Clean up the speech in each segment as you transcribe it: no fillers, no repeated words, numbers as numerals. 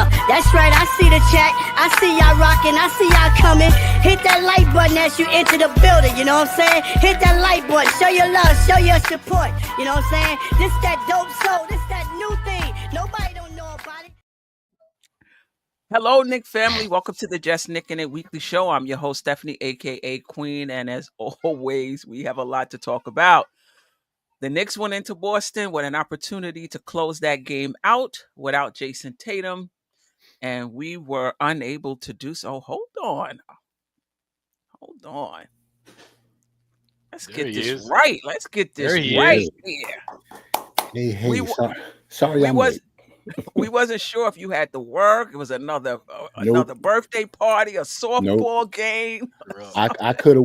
Yeah, that's right. I see the chat. I see y'all rocking. I see y'all coming. Hit that like button as you enter the building. You know what I'm saying? Hit that like button. Show your love. Show your support. You know what I'm saying? This that dope soul. This that new thing. Nobody don't know about it. Hello, Knick family. Welcome to the Just Knickin' It weekly show. I'm your host, Stephanie, aka Queen, and as always, we have a lot to talk about. The Knicks went into Boston with an opportunity to close that game out without Jason Tatum, and we were unable to do so. Hold on. Let's get this right. Let's get this right here. Hey, sorry, I'm late. We wasn't sure if you had to work. It was another birthday party, a softball game. I could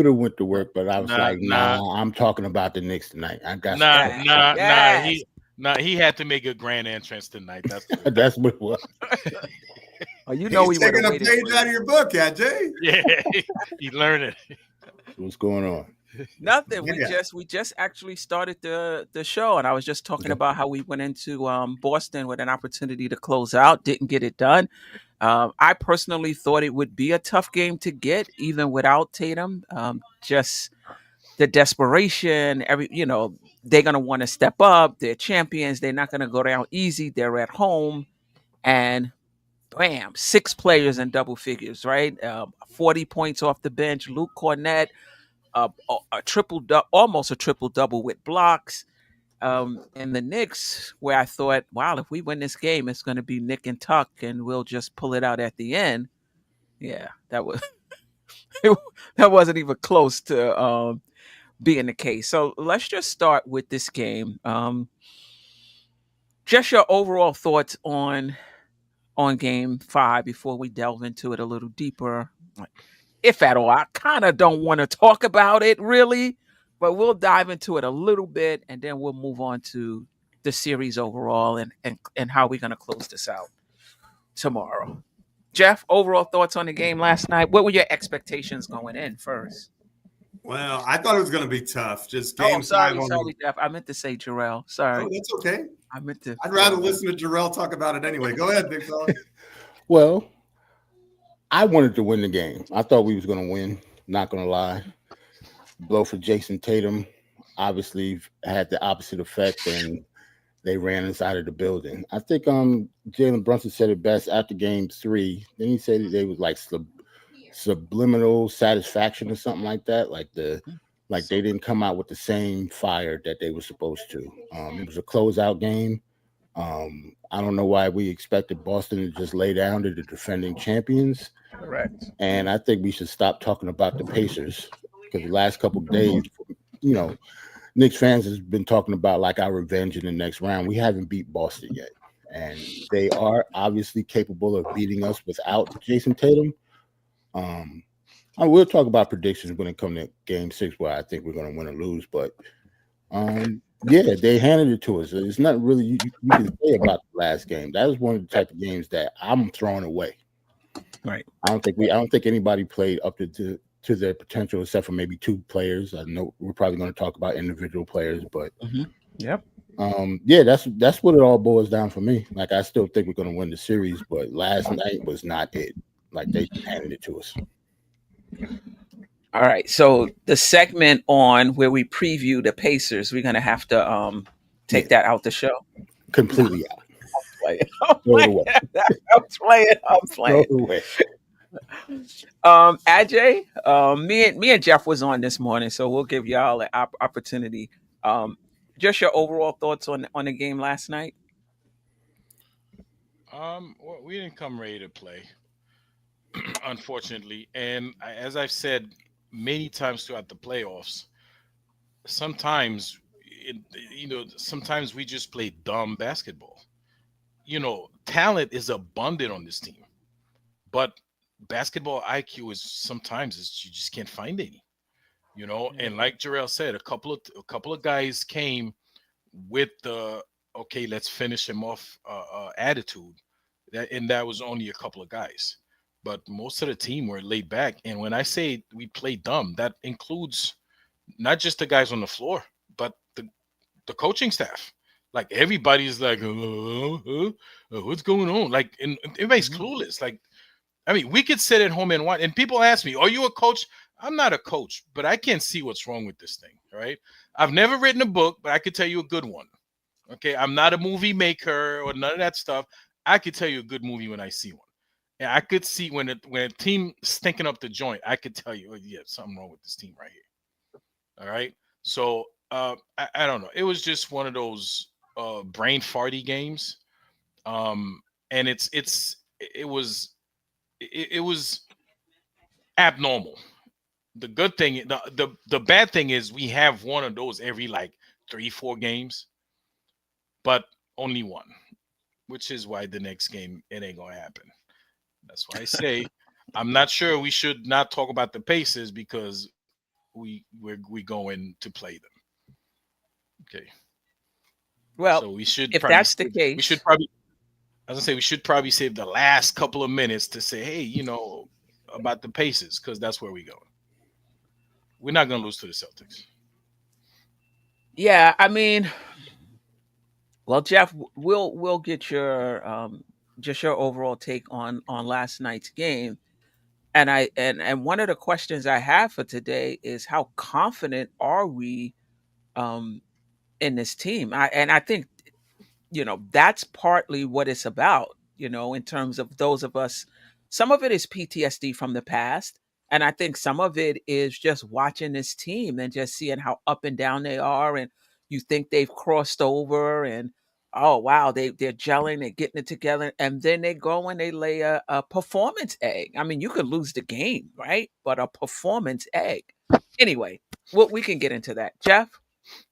have went to work, but I was nah, I'm talking about the Knicks tonight. I got He had to make a grand entrance tonight. That's what it was. Oh, you know, he's taking a page out of your book, Jay. Yeah, he learned it. What's going on? Nothing. We just actually started the show, and I was just talking about how we went into Boston with an opportunity to close out, didn't get it done. I personally thought it would be a tough game to get, even without Tatum. Just the desperation. They're gonna want to step up. They're champions. They're not gonna go down easy. They're at home, and bam, 6 players in double figures, right? 40 points off the bench. Luke Cornett. Almost a triple double with blocks. And the Knicks, where I thought, wow, if we win this game, it's going to be Nick and Tuck, and we'll just pull it out at the end. Yeah, that wasn't even close to being the case. So let's just start with this game. Just your overall thoughts on Game 5 before we delve into it a little deeper. If at all. I kind of don't want to talk about it really, but we'll dive into it a little bit, and then we'll move on to the series overall and how we're going to close this out tomorrow. Geoff, overall thoughts on the game last night? What were your expectations going in first? Well, I thought it was going to be tough. Just game sorry, Geoff. I meant to say Jerrell. Sorry. Oh, that's okay. I'd rather listen to Jerrell talk about it anyway. Go ahead, big fella. Well, I wanted to win the game. I thought we was going to win. Not going to lie. Blow for Jason Tatum obviously had the opposite effect, and they ran inside of the building. I think Jalen Brunson said it best after Game 3. Then he said they was like subliminal satisfaction or something like that. Like they didn't come out with the same fire that they were supposed to. It was a closeout game. I don't know why we expected Boston to just lay down to the defending champions. Correct. And I think we should stop talking about the Pacers, because the last couple of days, Knicks fans has been talking about like our revenge in the next round. We haven't beat Boston yet, and they are obviously capable of beating us without Jason Tatum. I will talk about predictions when it comes to Game 6, where I think we're going to win or lose, but yeah, they handed it to us. It's not really you can say about the last game. That was one of the type of games that I'm throwing away. Right. I don't think anybody played up to their potential, except for maybe 2 players. I know we're probably going to talk about individual players, but yep. Yeah, that's what it all boils down for me. Like, I still think we're going to win the series, but last night was not it. Like, they handed it to us. All right, so the segment on where we preview the Pacers, we're gonna have to take that out the show. Completely out. I'm playing. Ajay, me and Geoff was on this morning, so we'll give y'all an opportunity. Just your overall thoughts on the game last night. Well, we didn't come ready to play, unfortunately, and as I've said many times throughout the playoffs, sometimes we just play dumb basketball. Talent is abundant on this team, but basketball IQ is you just can't find any. And like Jerrell said, a couple of guys came with the okay, let's finish him off attitude, and that was only a couple of guys. But most of the team were laid back. And when I say we play dumb, that includes not just the guys on the floor, but the coaching staff. Like everybody's like, what's going on? Like, and everybody's clueless. Like, I mean, we could sit at home and watch. And people ask me, "Are you a coach?" I'm not a coach, but I can see what's wrong with this thing. Right? I've never written a book, but I could tell you a good one. Okay, I'm not a movie maker or none of that stuff. I could tell you a good movie when I see one. And I could see when a team stinking up the joint. I could tell you, oh, yeah, something wrong with this team right here. All right. So I don't know. It was just one of those brain farty games. And it was abnormal. The good thing, the bad thing is we have one of those every like 3-4 games, but only one, which is why the next game it ain't gonna happen. That's why I say I'm not sure we should not talk about the Pacers because we're going to play them. Okay. Well, so we should. If that's the case, we should probably. As I say, we should probably save the last couple of minutes to say, hey, about the Pacers because that's where we're going. We're not going to lose to the Celtics. Yeah, I mean, well, Geoff, we'll get your just your overall take on last night's game. And and one of the questions I have for today is how confident are we in this team? I think that's partly what it's about, in terms of those of us. Some of it is PTSD from the past. And I think some of it is just watching this team and just seeing how up and down they are. And you think they've crossed over and, oh, wow, they're gelling, they're getting it together. And then they go and they lay a performance egg. I mean, you could lose the game, right? But a performance egg. Anyway, we can get into that. Geoff,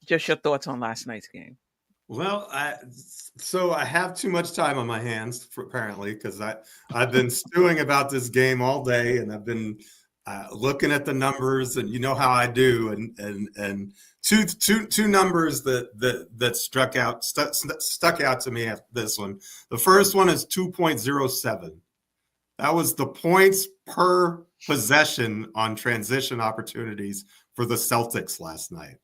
just your thoughts on last night's game. Well, so I have too much time on my hands apparently because I've been stewing about this game all day, and I've been looking at the numbers, and you know how I do, and two numbers that stuck out to me after this one. The first one is 2.07. That was the points per possession on transition opportunities for the Celtics last night.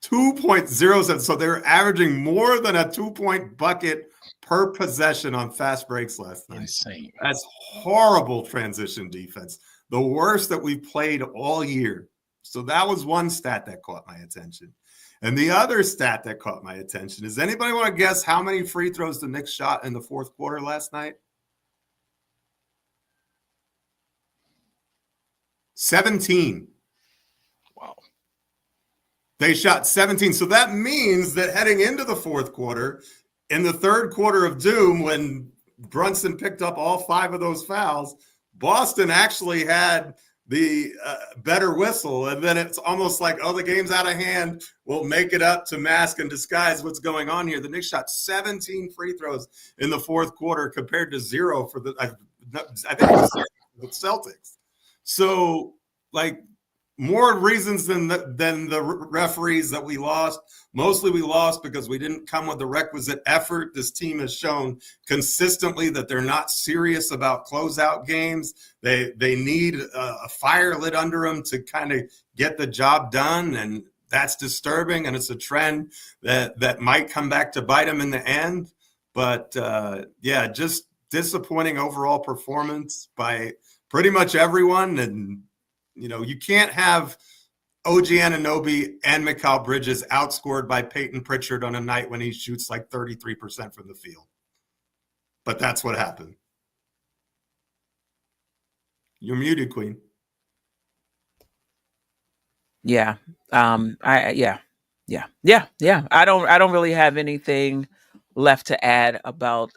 2.07. So they're averaging more than a 2-point bucket per possession on fast breaks last night. Insane. That's horrible transition defense. The worst that we've played all year. So that was one stat that caught my attention. And the other stat that caught my attention is, anybody want to guess how many free throws the Knicks shot in the fourth quarter last night? 17. Wow. They shot 17. So that means that heading into the fourth quarter, in the third quarter of doom, when Brunson picked up all 5 of those fouls, Boston actually had the better whistle. And then it's almost like, oh, the game's out of hand. We'll make it up to mask and disguise what's going on here. The Knicks shot 17 free throws in the fourth quarter compared to 0 for the, I think it was 0 for the Celtics. So, like, more reasons than the referees that we lost. Mostly we lost because we didn't come with the requisite effort. This team has shown consistently that they're not serious about closeout games. They need a fire lit under them to kind of get the job done, and that's disturbing, and it's a trend that might come back to bite them in the end. But, yeah, just disappointing overall performance by pretty much everyone. And you can't have OG Anunoby and Mikal Bridges outscored by Peyton Pritchard on a night when he shoots like 33% from the field. But that's what happened. You're muted, Queen. Yeah. Yeah. I don't really have anything left to add about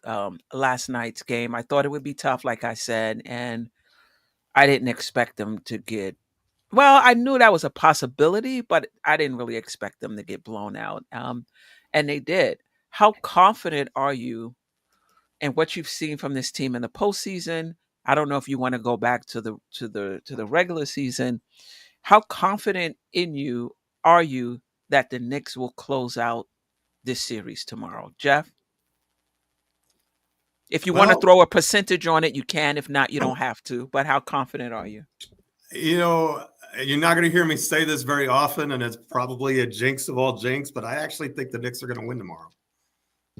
last night's game. I thought it would be tough, like I said, and I didn't expect them to get, well, I knew that was a possibility, but I didn't really expect them to get blown out. And they did. How confident are you in what you've seen from this team in the postseason? I don't know if you want to go back to the regular season. How confident are you that the Knicks will close out this series tomorrow, Geoff? If you want to throw a percentage on it, you can. If not, you don't have to. But how confident are you? You're not going to hear me say this very often, and it's probably a jinx of all jinx, but I actually think the Knicks are going to win tomorrow.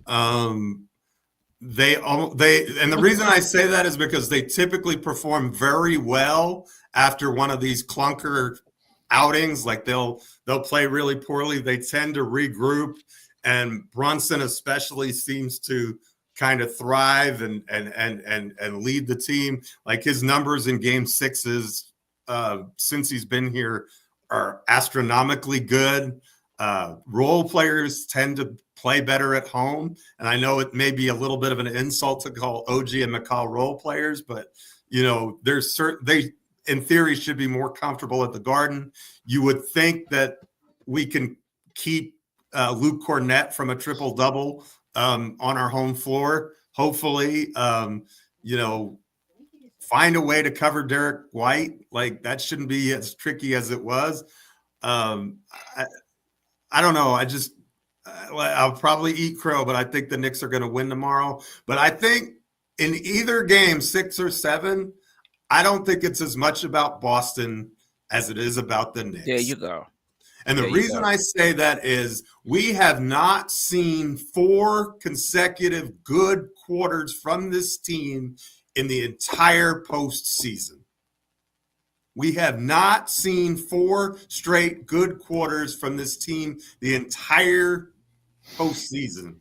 They and the reason I say that is because they typically perform very well after one of these clunker outings. Like they'll play really poorly. They tend to regroup, and Brunson especially seems to kind of thrive and lead the team. Like his numbers in game sixes since he's been here are astronomically good. Role players tend to play better at home, and I know it may be a little bit of an insult to call OG and McCall role players, but there's they in theory should be more comfortable at the Garden. You would think that we can keep Luke Cornett from a triple double on our home floor. Hopefully, find a way to cover Derek White. Like that shouldn't be as tricky as it was. I don't know. I'll probably eat crow, but I think the Knicks are going to win tomorrow. But I think in either game, 6 or 7, I don't think it's as much about Boston as it is about the Knicks. There you go. And the reason I say that is we have not seen 4 consecutive good quarters from this team in the entire postseason. We have not seen 4 straight good quarters from this team the entire postseason.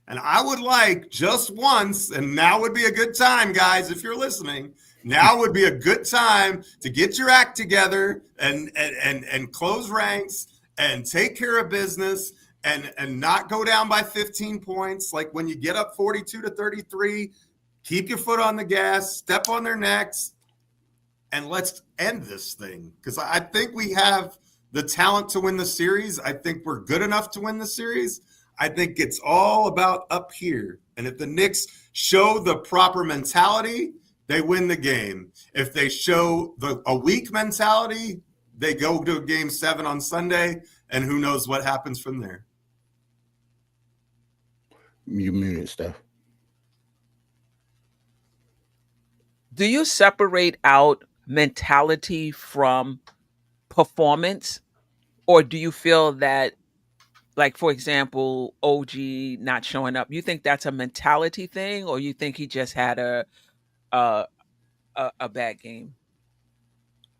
And I would like just once, and now would be a good time, guys, if you're listening, now would be a good time to get your act together and close ranks and take care of business and not go down by 15 points. Like when you get up 42-33, keep your foot on the gas, step on their necks, and let's end this thing. Because I think we have the talent to win the series. I think we're good enough to win the series. I think it's all about up here. And if the Knicks show the proper mentality, they win the game. If they show a weak mentality, they go to game 7 on Sunday, and who knows what happens from there. You muted stuff. Do you separate out mentality from performance, or do you feel that, like, for example, OG not showing up, you think that's a mentality thing, or you think he just had a bad game?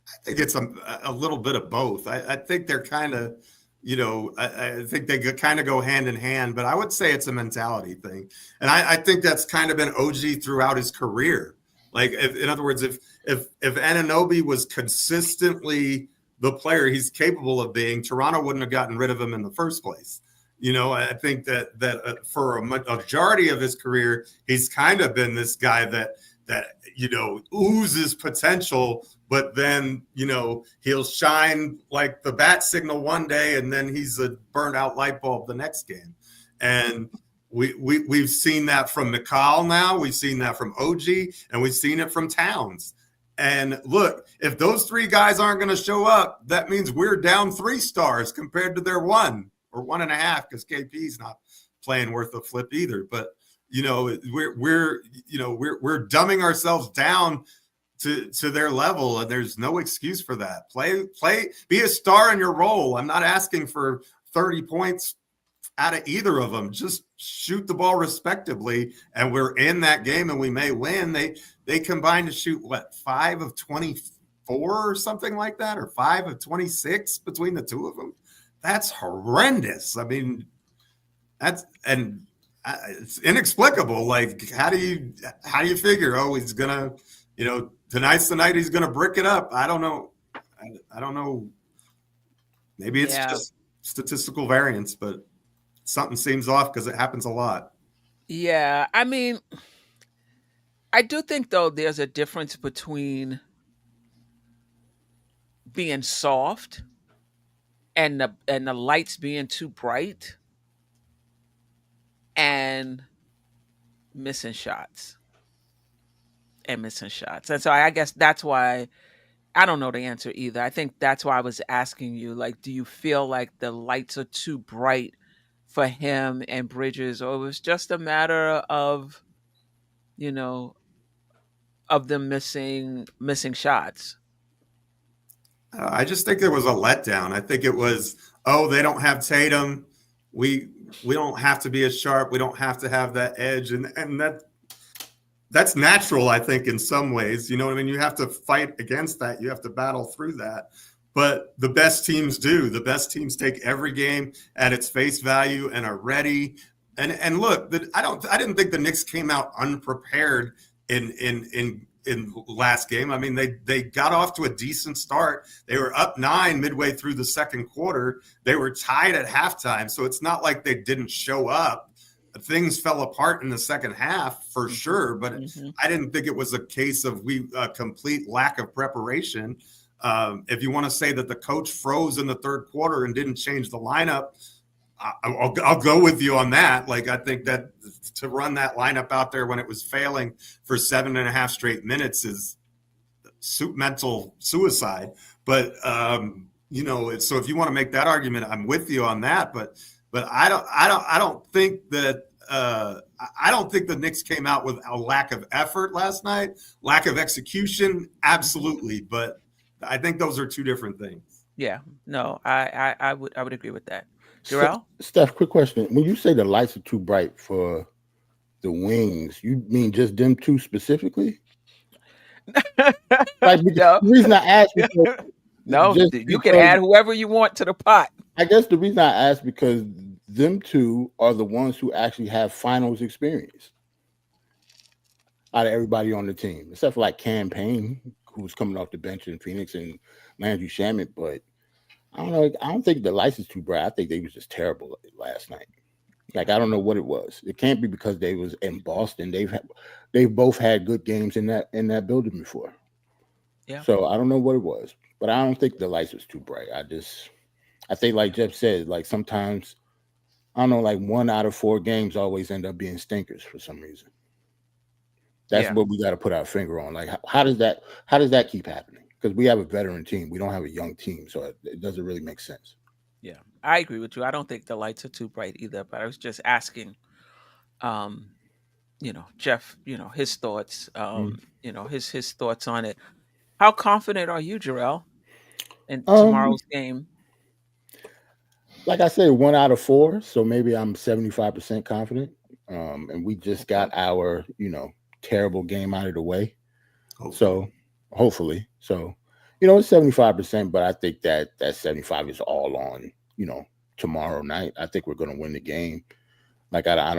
I think it's a little bit of both. I think they're kind of, I think they kind of go hand in hand, but I would say it's a mentality thing. And I think that's kind of been OG throughout his career. Like, in other words, if Anunoby was consistently the player he's capable of being, Toronto wouldn't have gotten rid of him in the first place. I think that for a majority of his career, he's kind of been this guy that oozes potential, but then, he'll shine like the bat signal one day, and then he's a burnt out light bulb the next game. And we've seen that from McCall now. We've seen that from OG, and we've seen it from Towns. And look, if those 3 guys aren't going to show up, that means we're down 3 stars compared to their 1 or 1.5, because KP's not playing worth a flip either. But we're dumbing ourselves down to their level, and there's no excuse for that. Play, be a star in your role. I'm not asking for 30 points out of either of them. Just shoot the ball respectively, and we're in that game, and we may win. They combined to shoot 5 of 24 or something like that, or 5 of 26 between the 2 of them. That's horrendous. I mean, it's inexplicable. Like, how do you figure? Oh, he's gonna, tonight's the night he's gonna brick it up. I don't know. I don't know. Maybe it's just statistical variance, but something seems off because it happens a lot. Yeah, I mean, I do think though there's a difference between being soft and the lights being too bright and missing shots. And so I guess that's why I don't know the answer either. I think that's why I was asking you, like, do you feel like the lights are too bright for him and Bridges, or it was just a matter of, of them missing shots? I just think there was a letdown. I think it was, they don't have Tatum. We don't have to be as sharp. We don't have to have that edge, and that's natural, I think, in some ways. You know what I mean? You have to fight against that. You have to battle through that. But the best teams do. The best teams take every game at its face value and are ready. And look, I didn't think the Knicks came out unprepared in last game. I mean, they got off to a decent start. They were up 9 midway through the second quarter. They were tied at halftime. So it's not like they didn't show up. Things fell apart in the second half for sure, but I didn't think it was a case of complete lack of preparation. If you want to say that the coach froze in the third quarter and didn't change the lineup, I'll go with you on that. Like, I think that to run that lineup out there when it was failing for 7.5 straight minutes is mental suicide. But so if you want to make that argument, I'm with you on that. But I don't think that I don't think the Knicks came out with a lack of effort last night, lack of execution, absolutely. But I think those are two different things. Yeah, no, I would agree with that. Jerrell? Steph, quick question. When you say the lights are too bright for the wings, you mean just them two specifically? The reason I asked you can add whoever you want to the pot. I guess the reason I asked because them two are the ones who actually have finals experience out of everybody on the team, except for like Campaign, who's coming off the bench in Phoenix, and Landry Shamet. But I don't know. I don't think the lights is too bright. I think they was just terrible last night. Like, I don't know what it was. It can't be because they was in Boston. They've both had good games in that building before. Yeah. So I don't know what it was, but I don't think the lights was too bright. I think, like Geoff said, like sometimes, I don't know, like 1 out of 4 games always end up being stinkers for some reason. That's what we got to put our finger on. Like, how does that keep happening? Because we have a veteran team. We don't have a young team, so it doesn't really make sense. Yeah, I agree with you. I don't think the lights are too bright either, but I was just asking, Geoff, his thoughts, his thoughts on it. How confident are you, Jerrell, in tomorrow's game? Like I said, 1 out of 4, so maybe I'm 75% confident. And we just got our, terrible game out of the way. So hopefully. So, it's 75%, but I think that 75 is all on, tomorrow night. I think we're going to win the game. Like, I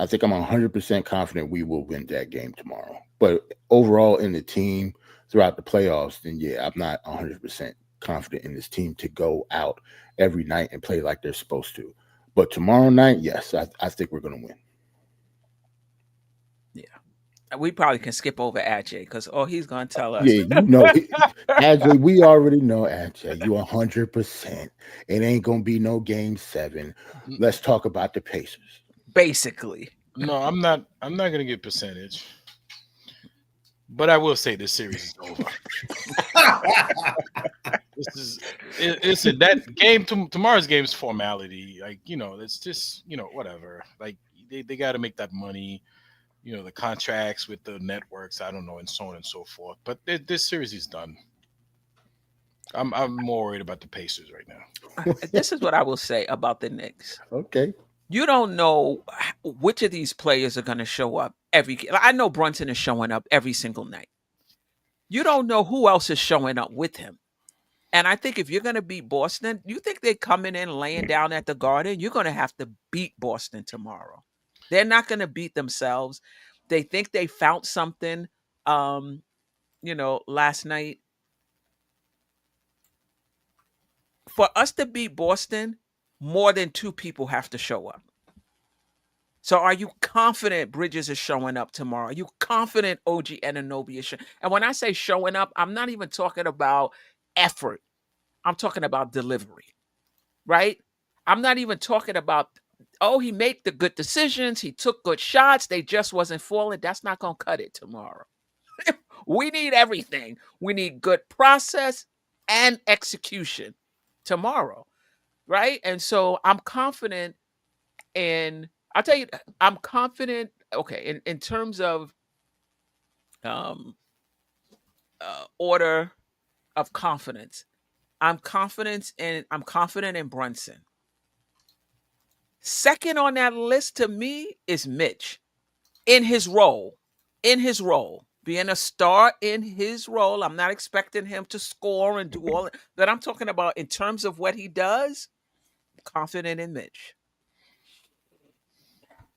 think I'm 100% confident we will win that game tomorrow. But overall in the team throughout the playoffs, then I'm not 100% confident in this team to go out every night and play like they're supposed to. But tomorrow night, yes, I think we're going to win. Yeah. We probably can skip over Ajay because he's going to tell us. Yeah, Ajay, we already know Ajay. You 100%. It ain't going to be no game 7. Let's talk about the Pacers. Basically. No, I'm not going to get percentage. But I will say this series is over. Listen, that game, tomorrow's game is formality. Like, it's just, whatever. Like, they got to make that money, the contracts with the networks, I don't know, and so on and so forth. But this series is done. I'm more worried about the Pacers right now. This is what I will say about the Knicks. Okay. You don't know which of these players are going to show up I know Brunson is showing up every single night. You don't know who else is showing up with him. And I think if you're going to beat Boston, you think they're coming in laying down at the Garden, you're going to have to beat Boston tomorrow. They're not going to beat themselves. They think they found something, last night. For us to beat Boston, more than 2 people have to show up. So are you confident Bridges is showing up tomorrow? Are you confident OG Anunoby is showing? And when I say showing up, I'm not even talking about effort. I'm talking about delivery, right? I'm not even talking about, he made the good decisions. He took good shots. They just wasn't falling. That's not going to cut it tomorrow. We need everything. We need good process and execution tomorrow, right? And so I'm confident I'll tell you, I'm confident, in terms of order of confidence, I'm confident in Brunson. Second on that list to me is Mitch in his role. Being a star in his role. I'm not expecting him to score and do all that. I'm talking about in terms of what he does. Confident in Mitch.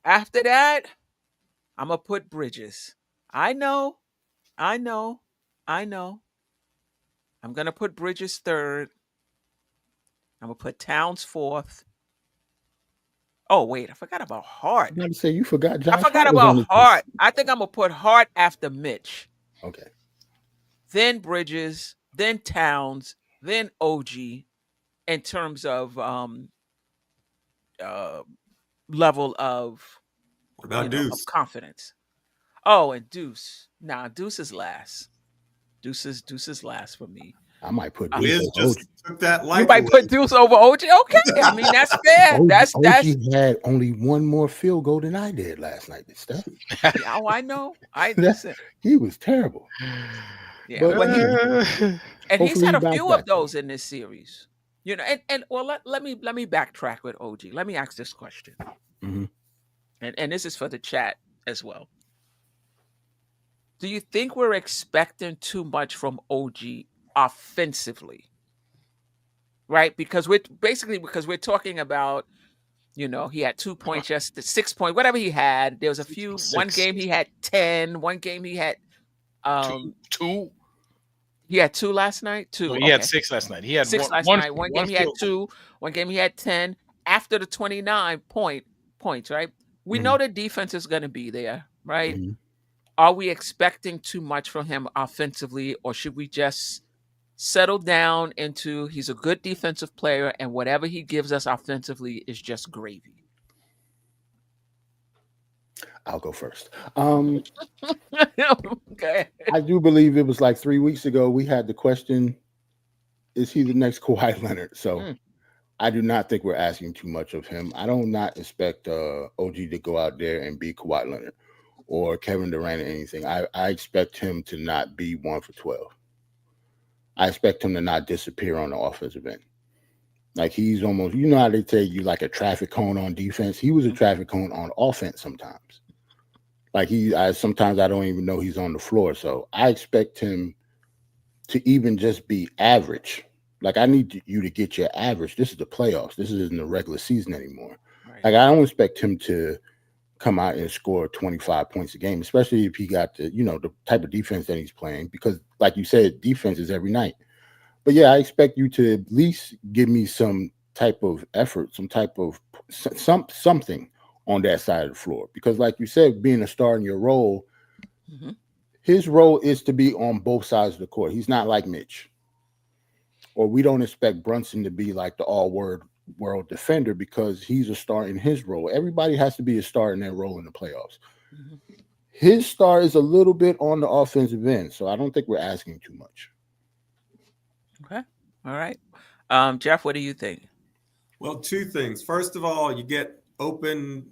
After that, I'm going to put Bridges. I know. I'm going to put Bridges third. I'm going to put Towns fourth. Oh, wait. I forgot about Hart. I'm about to say you forgot Josh. I forgot about Hart. I think I'm going to put Hart after Mitch. Okay. Then Bridges, then Towns, then OG in terms of level of, what about Deuce? Of confidence. Oh, and Deuce. Nah, Deuce is last. Deuce is last for me. I might put Wiz Deuce just over took that life You might away. put Deuce over OG. Okay, I mean that's fair. OG, That's OG had only one more field goal than I did last night. Steph. Oh, I know. I listen. He was terrible. Yeah, but and he's had a hopefully few of those in this series. And well, let me backtrack with OG. Let me ask this question, and this is for the chat as well. Do you think we're expecting too much from OG offensively? Right? Because we're talking about, he had 2 points, just 6 points, whatever he had. There was a few. 6. One game he had 10. One game he had 2. He had 2 last night. 2. No, he had 6 last night. He had 6 last night. One game he had 2. One game he had 10. After the 29 points, right? We know the defense is going to be there, right? Are we expecting too much from him offensively, or should we just settle down into he's a good defensive player and whatever he gives us offensively is just gravy? I'll go first. Okay. I do believe it was like 3 weeks ago we had the question, is he the next Kawhi Leonard? So I do not think we're asking too much of him. I do not expect OG to go out there and be Kawhi Leonard or Kevin Durant or anything. I expect him to not be 1 for 12. I expect him to not disappear on the offensive end. Like he's almost, how they tell you like a traffic cone on defense. He was a traffic cone on offense sometimes. Like sometimes I don't even know he's on the floor. So I expect him to even just be average. Like I need you to get your average. This is the playoffs. This isn't the regular season anymore. Right. Like I don't expect him to come out and score 25 points a game, especially if he got the type of defense that he's playing, because like you said, defense is every night. But yeah, I expect you to at least give me some type of effort, some type of something on that side of the floor. Because like you said, being a star in your role, his role is to be on both sides of the court. He's not like Mitch. Or we don't expect Brunson to be like the all-world defender because he's a star in his role. Everybody has to be a star in their role in the playoffs. His star is a little bit on the offensive end, so I don't think we're asking too much. Okay. All right. Geoff, what do you think? Well, 2 things. First of all, you get open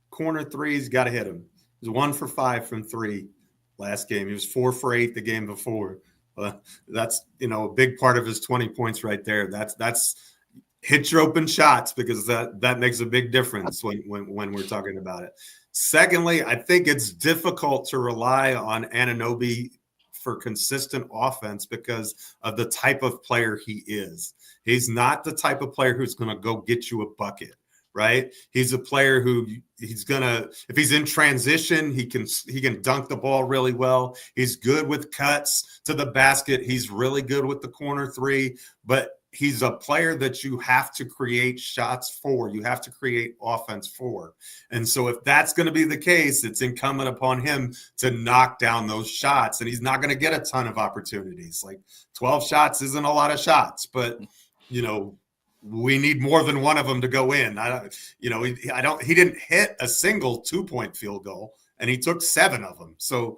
corner threes, got to hit him. He was 1 for 5 from 3 last game. He was 4 for 8 the game before. That's a big part of his 20 points right there. That's hit your open shots, because that makes a big difference when we're talking about it. Secondly, I think it's difficult to rely on Anunoby for consistent offense because of the type of player he is. He's not the type of player who's going to go get you a bucket, right? He's a player who if he's in transition, he can dunk the ball really well. He's good with cuts to the basket. He's really good with the corner 3, but he's a player that you have to create shots for. You have to create offense for. And so if that's going to be the case, it's incumbent upon him to knock down those shots. And he's not going to get a ton of opportunities. Like 12 shots isn't a lot of shots, but we need more than one of them to go in. He didn't hit a single 2-point field goal, and he took 7 of them. So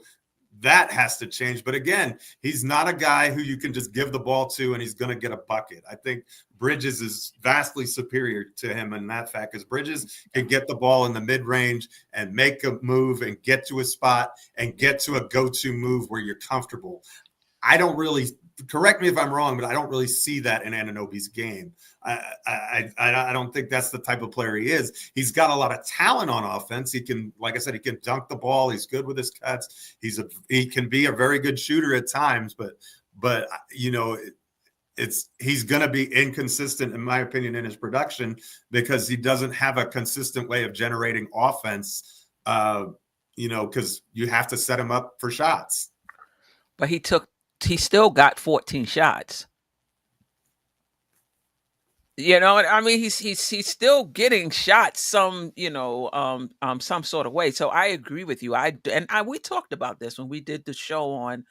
that has to change. But again, he's not a guy who you can just give the ball to and he's going to get a bucket. I think Bridges is vastly superior to him in that fact, because Bridges can get the ball in the mid-range and make a move and get to a spot and get to a go-to move where you're comfortable. I don't really correct me if I'm wrong, but I don't really see that in Anunoby's game. I don't think that's the type of player he is. He's got a lot of talent on offense. He can, like I said, he can dunk the ball. He's good with his cuts. He can be a very good shooter at times, but you know, he's going to be inconsistent, in my opinion, in his production because he doesn't have a consistent way of generating offense. You know, because you have to set him up for shots. But he still got 14 shots. You know, I mean, he's still getting shots some, you know, some sort of way. So I agree with you. We talked about this when we did the show on,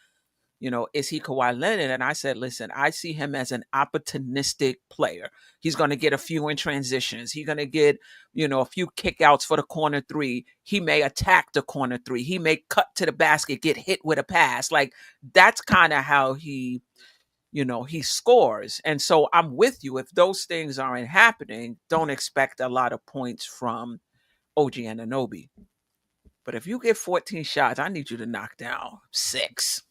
you know, is he Kawhi Leonard? And I said, listen, I see him as an opportunistic player. He's going to get a few in transitions. He's going to get, you know, a few kickouts for the corner three. He may attack the corner three. He may cut to the basket, get hit with a pass. Like, that's kind of how he, you know, he scores. And so I'm with you. If those things aren't happening, don't expect a lot of points from OG Anunoby. But if you get 14 shots, I need you to knock down 6.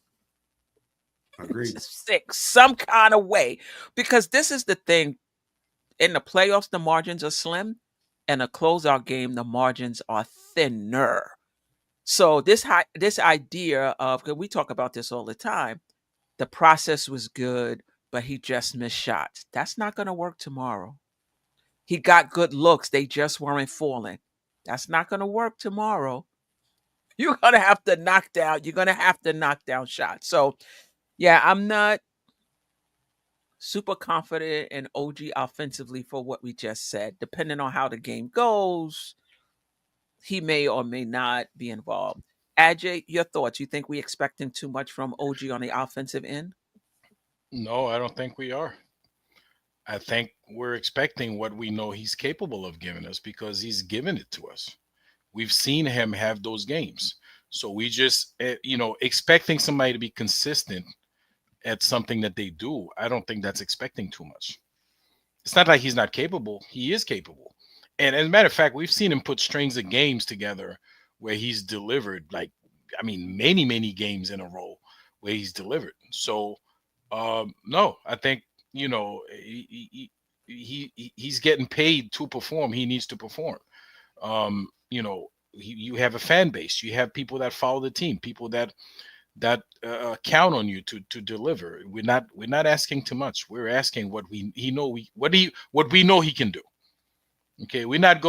Agreed. 6, some kind of way. Because this is the thing. In the playoffs, the margins are slim. In a closeout game, the margins are thinner. So this idea of, because we talk about this all the time, the process was good, but he just missed shots. That's not going to work tomorrow. He got good looks. They just weren't falling. That's not going to work tomorrow. You're going to have to knock down shots. So, yeah, I'm not super confident in OG offensively for what we just said. Depending on how the game goes, he may or may not be involved. Ajay, your thoughts? You think we expecting too much from OG on the offensive end? No, I don't think we are. I think we're expecting what we know he's capable of giving us because he's given it to us. We've seen him have those games. So we just, you know, expecting somebody to be consistent at something that they do, I don't think that's expecting too much. It's not like he's not capable. He is capable. And as a matter of fact, we've seen him put strings of games together where he's delivered, like, I mean, many, many games in a row where he's delivered. So, no, I think, you know, he's getting paid to perform. He needs to perform. You know, you have a fan base. You have people that follow the team, people that count on you to deliver. We're not asking too much. We're asking what we know he can do. Okay, we're not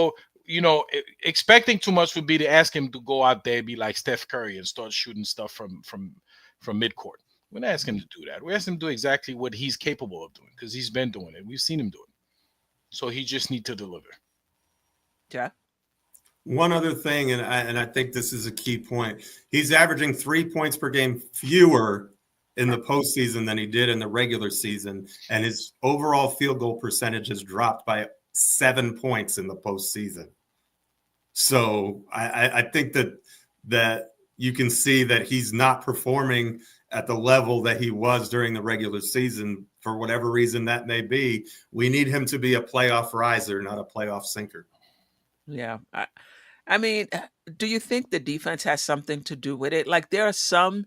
expecting too much would be to ask him to go out there, be like Steph Curry and start shooting stuff from midcourt. We're not asking him to do that. We're asking him to do exactly what he's capable of doing because he's been doing it. We've seen him do it. So he just needs to deliver. Yeah. One other thing, and I think this is a key point. He's averaging 3 points per game fewer in the postseason than he did in the regular season, and his overall field goal percentage has dropped by 7 points in the postseason. So I think that you can see that he's not performing at the level that he was during the regular season for whatever reason that may be. We need him to be a playoff riser, not a playoff sinker. Yeah. I mean, do you think the defense has something to do with it? Like, there are some.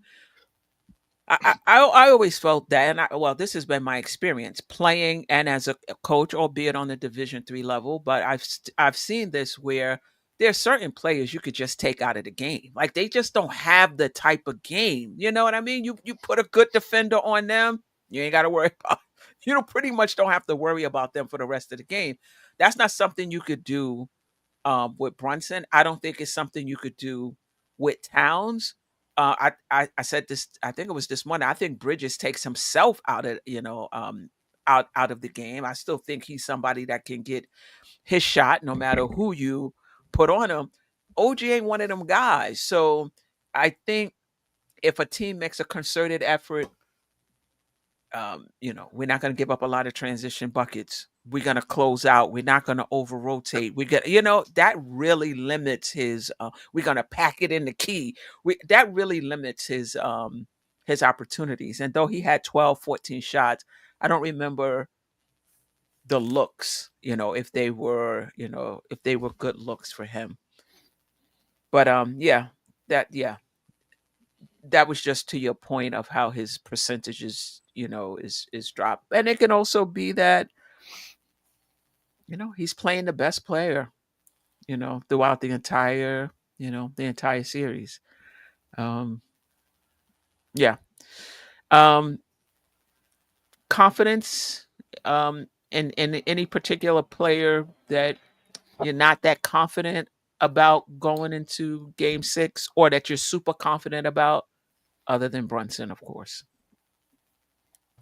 I always felt that, and this has been my experience playing and as a coach, albeit on the Division III level. But I've seen this where there are certain players you could just take out of the game. Like, they just don't have the type of game. You know what I mean? You put a good defender on them, you ain't got to worry about. You pretty much don't have to worry about them for the rest of the game. That's not something you could do with Brunson. I don't think it's something you could do with Towns. I said this, I think it was this morning. I think Bridges takes himself out of, out of the game. I still think he's somebody that can get his shot no matter who you put on him. OG ain't one of them guys. So I think if a team makes a concerted effort, we're not going to give up a lot of transition buckets. We're going to close out. We're not going to over rotate. We get, that really limits his, we're going to pack it in the key. That really limits his opportunities. And though he had 12, 14 shots, I don't remember the looks, if they were good looks for him. But that was just to your point of how his percentages, is dropped. And it can also be that, he's playing the best player, throughout the entire series. Yeah. Confidence in any particular player that you're not that confident about going into game 6, or that you're super confident about, other than Brunson, of course.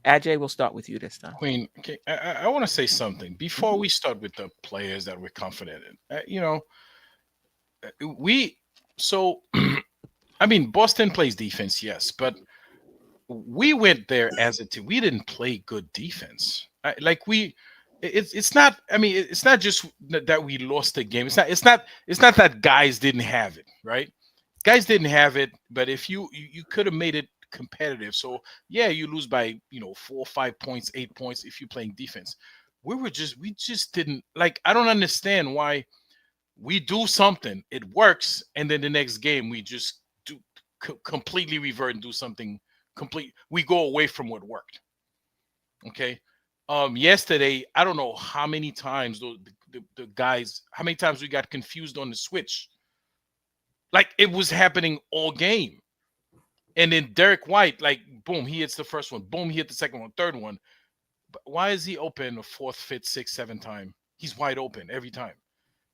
Ajay, we'll start with you this time. Queen, okay, I want to say something before we start with the players that we're confident in. I mean, Boston plays defense, yes, but we went there as a team. We didn't play good defense. It's not. I mean, it's not just that we lost the game. It's not that guys didn't have it, right? Guys didn't have it, but if you could have made it competitive. So yeah, you lose by 4, 5 points, 8 points if you're playing defense. We just didn't like. I don't understand why we do something, it works, and then the next game we just do completely revert and do something complete. We go away from what worked. Okay. Yesterday, I don't know how many times the guys, how many times we got confused on the switch. Like it was happening all game. And then Derek White, like, boom, he hits the first one. Boom, he hit the second one, third one. But why is he open the 4th, 5th, 6th, 7th time? He's wide open every time.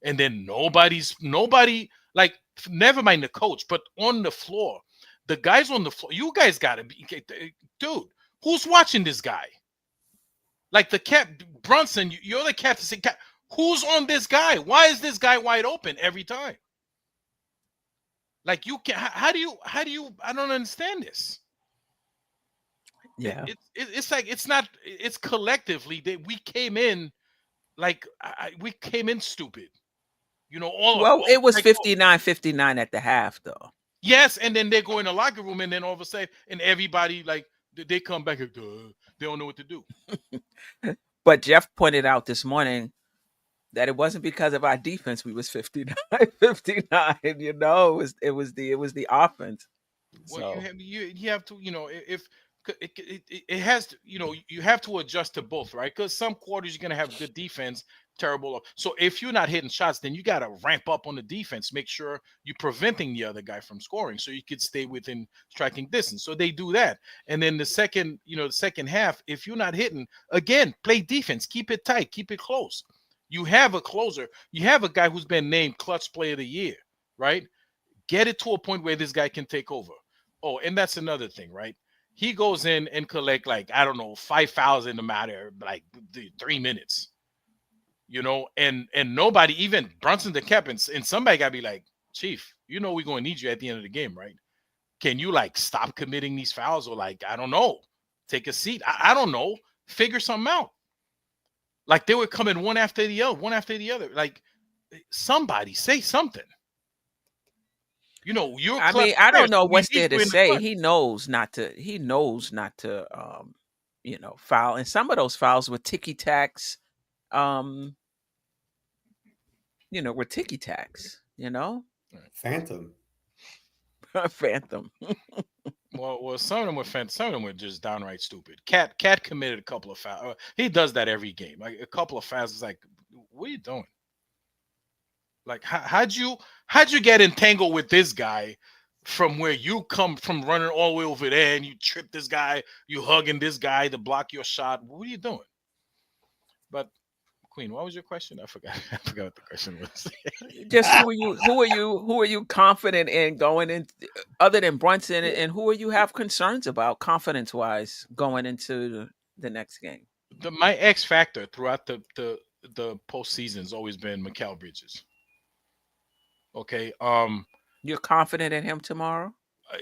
And then nobody, like, never mind the coach, but on the floor, the guys on the floor, you guys got to be, dude, who's watching this guy? Like Brunson, you're the captain. Who's on this guy? Why is this guy wide open every time? Like you can, how do you? I don't understand this. Yeah, it's like it's not. It's collectively that we came in, like we came in stupid. It was 59-59 at the half, though. Yes, and then they go in the locker room, and then all of a sudden, and everybody like they come back. They don't know what to do. But Geoff pointed out this morning that it wasn't because of our defense we was 59-59. It was the offense. Well, so you have to, if it has to, you have to adjust to both, right? Because some quarters you're gonna have good defense, terrible. So if you're not hitting shots, then you got to ramp up on the defense. Make sure you're preventing the other guy from scoring, so you could stay within striking distance. So they do that, and then the second half, if you're not hitting, again, play defense, keep it tight, keep it close. You have a closer, you have a guy who's been named Clutch Player of the Year, right? Get it to a point where this guy can take over. Oh, and that's another thing, right? He goes in and collect, like, I don't know, 5 fouls in the matter, like 3 minutes. And nobody, even Brunson the captain, and somebody got to be like, Chief, we're going to need you at the end of the game, right? Can you, like, stop committing these fouls, or, like, I don't know, take a seat? I don't know. Figure something out. Like, they were coming one after the other. Like, somebody say something. I don't know what's there to say. He knows not to foul. And some of those fouls were ticky-tacks. Were ticky-tacks, Phantom. Phantom. Well, some of them were phantom. Some of them were just downright stupid. Cat committed a couple of fouls. He does that every game. Like a couple of fouls is like, what are you doing? Like, how'd you get entangled with this guy from where you come from, running all the way over there, and you trip this guy, you hugging this guy to block your shot? What are you doing? But Queen, what was your question? I forgot what the question was. Just who are you confident in going in, other than Brunson, and who are you have concerns about confidence wise going into the next game? My X factor throughout the postseason has always been Mikal Bridges. Okay. You're confident in him tomorrow?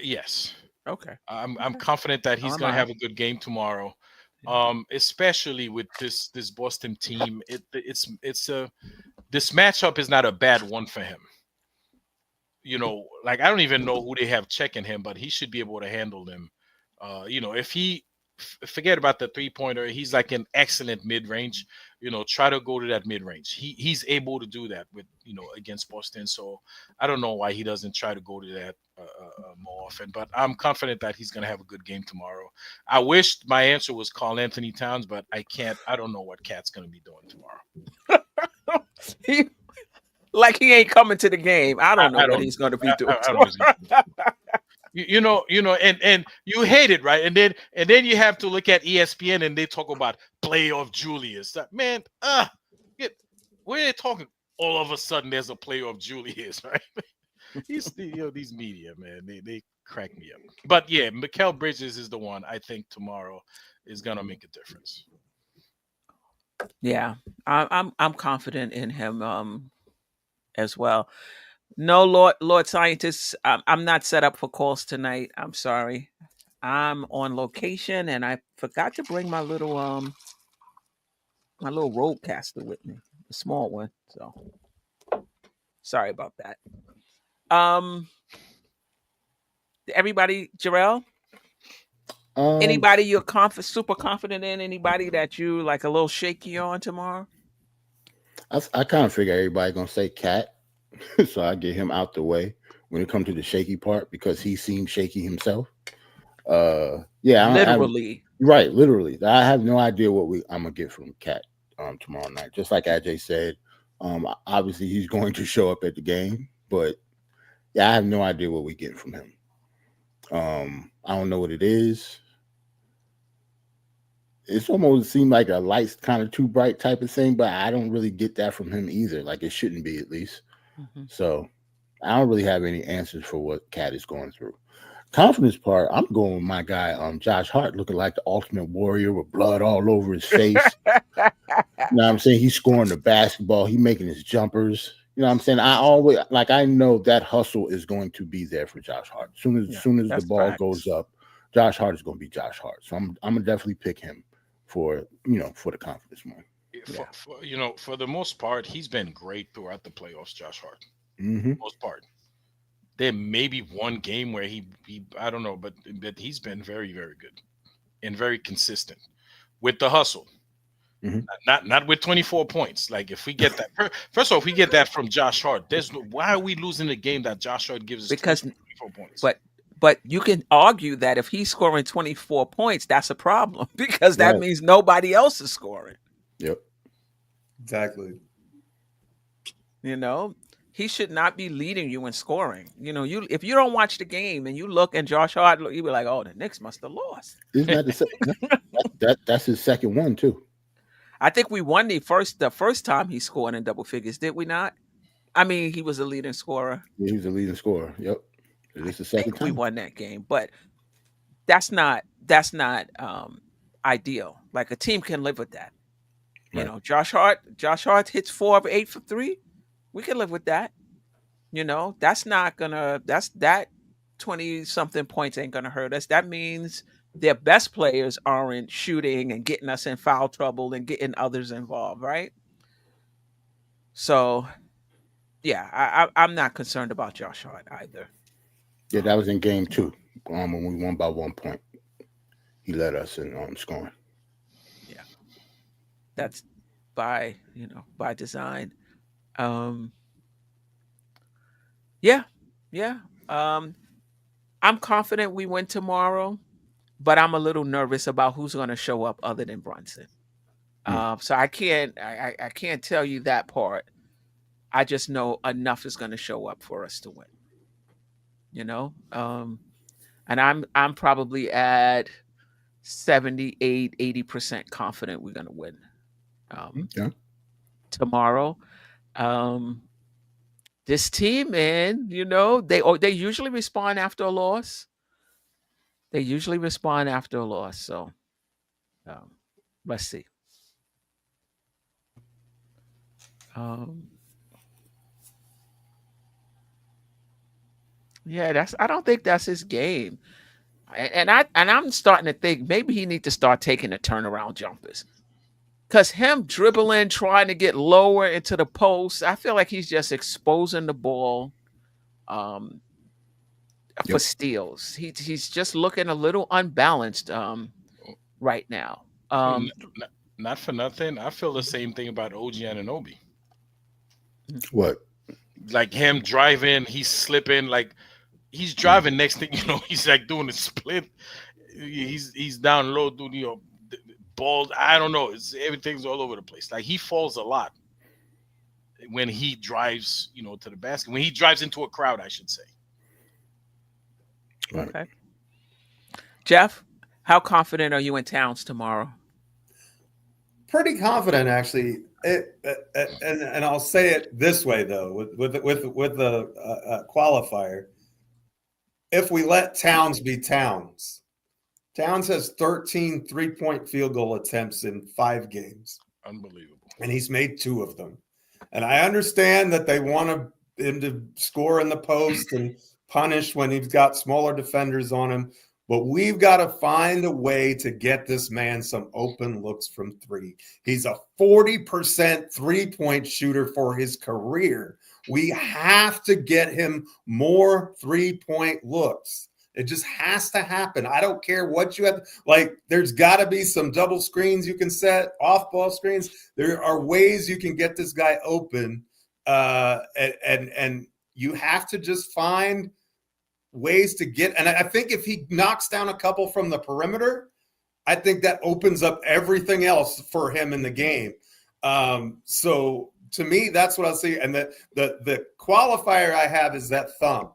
Yes. Okay. I'm confident that he's going to have a good game tomorrow. Especially with this Boston team, this matchup is not a bad one for him. Like, I don't even know who they have checking him, but he should be able to handle them. If he forget about the 3-pointer, he's like an excellent mid-range. Try to go to that mid-range. He's able to do that with against Boston. So I don't know why he doesn't try to go to that more often. But I'm confident that he's going to have a good game tomorrow. I wish my answer was Karl Anthony Towns, but I can't. I don't know what Cat's going to be doing tomorrow. He ain't coming to the game. I don't know what he's going to be doing. You know, and you hate it, right? And then you have to look at ESPN and they talk about playoff Julius. Man, we're talking all of a sudden there's a playoff Julius, right? These media, man, they crack me up. But yeah, Mikal Bridges is the one I think tomorrow is gonna make a difference. Yeah, I'm confident in him as well. No, Lord Scientist, I'm not set up for calls tonight. I'm sorry. I'm on location and I forgot to bring my little roadcaster with me, the small one. So sorry about that. Everybody, Jerrell? Anybody you're super confident in? Anybody that you like a little shaky on tomorrow? I kind of figure everybody gonna say Cat. So I get him out the way when it comes to the shaky part because he seems shaky himself. Literally. Literally. I have no idea what I'm gonna get from Cat tomorrow night. Just like Ajay said, obviously he's going to show up at the game, but yeah, I have no idea what we get from him. I don't know what it is. It's almost seemed like a light's kind of too bright type of thing, but I don't really get that from him either. Like it shouldn't be, at least. Mm-hmm. So I don't really have any answers for what Cat is going through. Confidence part, I'm going with my guy, Josh Hart, looking like the ultimate warrior with blood all over his face. You know what I'm saying? He's scoring the basketball. He's making his jumpers. You know what I'm saying? I know that hustle is going to be there for Josh Hart. As soon as the ball goes up, Josh Hart is going to be Josh Hart. So I'm gonna definitely pick him for the confidence one. For the most part, he's been great throughout the playoffs, Josh Hart. Mm-hmm. Most part. There may be one game where he I don't know, but he's been very, very good and very consistent with the hustle. Mm-hmm. Not with 24 points. Like if we get that, first of all, if we get that from Josh Hart, why are we losing the game that Josh Hart gives us because 24 points? But you can argue that if he's scoring 24 points, that's a problem because that means nobody else is scoring. Yep. Exactly. He should not be leading you in scoring. If you don't watch the game and you look and Josh Hart, you be like, "Oh, the Knicks must have lost." Isn't that that's his second one too? I think we won the first time he scored in double figures, did we not? I mean, he was a leading scorer. Yeah, he was a leading scorer. Yep. It's the second time we won that game, but that's not ideal. Like a team can live with that. Right. Josh Hart hits 4 of 8 for 3. We can live with that. That's not gonna. That 20-something points ain't gonna hurt us. That means their best players aren't shooting and getting us in foul trouble and getting others involved, right? So, yeah, I'm not concerned about Josh Hart either. Yeah, that was in game 2 when we won by 1 point. He led us in scoring. Yeah, that's by design. I'm confident we win tomorrow, but I'm a little nervous about who's going to show up other than Brunson. So I can't tell you that part. I just know enough is going to show up for us to win. And I'm probably at 78, 80% confident we're going to win tomorrow. This team, man, they usually respond after a loss. So let's see. I don't think that's his game. And I'm starting to think maybe he needs to start taking the turnaround jumpers. Because him dribbling, trying to get lower into the post, I feel like he's just exposing the ball for steals. He's just looking a little unbalanced right now. Not for nothing. I feel the same thing about OG Anunoby. What? Like him driving, he's slipping. Like he's driving. Next thing you know, he's like doing a split. He's down low doing ball. I don't know. Everything's all over the place. Like he falls a lot when he drives, to the basket. When he drives into a crowd, I should say. Right. Okay. Geoff, how confident are you in Towns tomorrow? Pretty confident, actually. And I'll say it this way though, with the qualifier. If we let Towns be Towns, Towns has 13 3-point field goal attempts in 5 games. Unbelievable. And he's made 2 of them. And I understand that they want him to score in the post and punish when he's got smaller defenders on him. But we've got to find a way to get this man some open looks from 3. He's a 40% 3-point shooter for his career. We have to get him more 3-point looks. It just has to happen. I don't care what you have. Like, there's got to be some double screens you can set, off-ball screens. There are ways you can get this guy open, and you have to just find ways to get. And I think if he knocks down a couple from the perimeter, I think that opens up everything else for him in the game. So to me, that's what I'll see. And the qualifier I have is that thumb.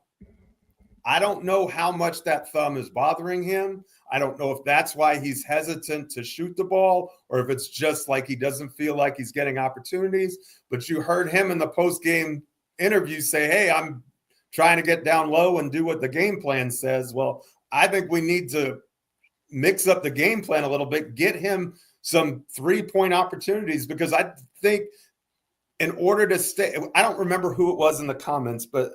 I don't know how much that thumb is bothering him. I don't know if that's why he's hesitant to shoot the ball or if it's just like he doesn't feel like he's getting opportunities. But you heard him in the post-game interview say, hey, I'm trying to get down low and do what the game plan says. Well, I think we need to mix up the game plan a little bit, get him some 3-point opportunities, because I think in order to stay – I don't remember who it was in the comments, but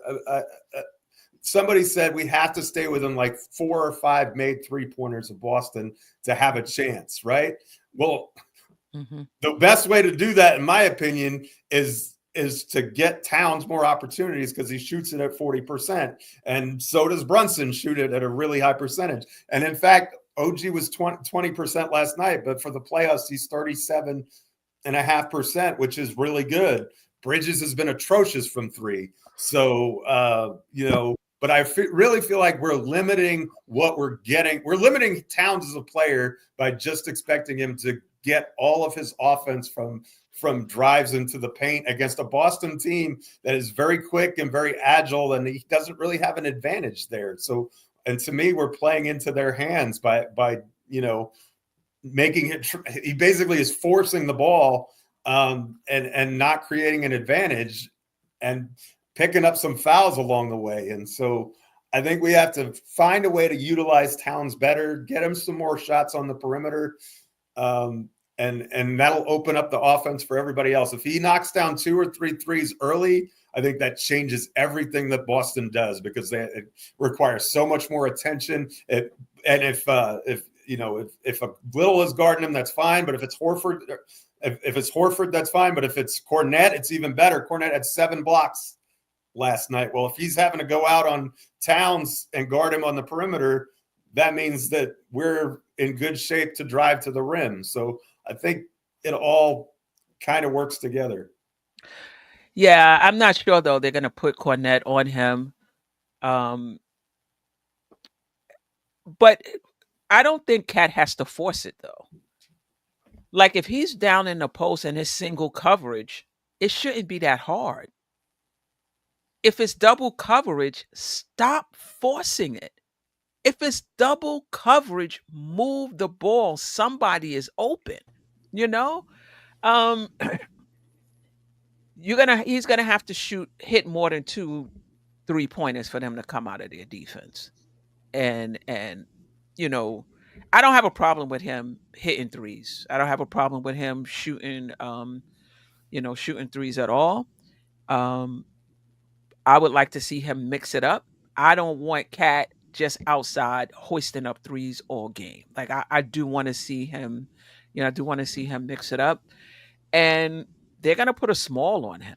somebody said we have to stay within like 4 or 5 made 3-pointers of Boston to have a chance, right? Well, the best way to do that, in my opinion, is to get Towns more opportunities, because he shoots it at 40%. And so does Brunson shoot it at a really high percentage. And in fact, OG was 20% last night, but for the playoffs, he's 37.5%, which is really good. Bridges has been atrocious from 3. So, but I really feel like we're limiting what we're getting. We're limiting Towns as a player by just expecting him to get all of his offense from drives into the paint against a Boston team that is very quick and very agile, and he doesn't really have an advantage there. So, and to me, we're playing into their hands by making it. He basically is forcing the ball and not creating an advantage and picking up some fouls along the way. And so I think we have to find a way to utilize Towns better, get him some more shots on the perimeter. And that'll open up the offense for everybody else. If he knocks down 2 or 3 threes early, I think that changes everything that Boston does, because it requires so much more attention. If a Little is guarding him, that's fine. But if it's Horford, that's fine. But if it's Cornette, it's even better. Cornette had 7 blocks last night. Well, if he's having to go out on Towns and guard him on the perimeter, that means that we're in good shape to drive to the rim. So I think it all kind of works together. Yeah, I'm not sure, though, they're going to put Cornette on him. But I don't think Cat has to force it, though. Like, if he's down in the post and it's single coverage, it shouldn't be that hard. If it's double coverage, stop forcing it. If it's double coverage, move the ball. Somebody is open, He's gonna have to hit more than 2 3-pointers for them to come out of their defense. And I don't have a problem with him hitting threes. I don't have a problem with him shooting threes at all. I would like to see him mix it up. I don't want Cat just outside hoisting up threes all game. Like, I do want to see him, mix it up. And they're going to put a small on him.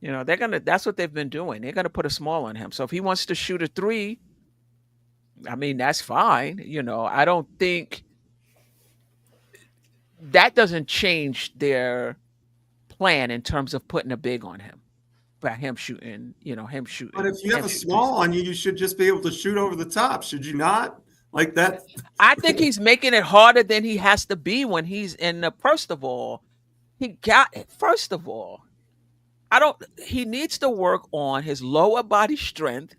That's what they've been doing. They're going to put a small on him. So if he wants to shoot a 3, I mean, that's fine. I don't think that doesn't change their plan in terms of putting a big on him. by him shooting. Him shooting. But if you have a small on you, you should just be able to shoot over the top. Should you not? Like that. I think he's making it harder than he has to be when he's in the. First of all, he needs to work on his lower body strength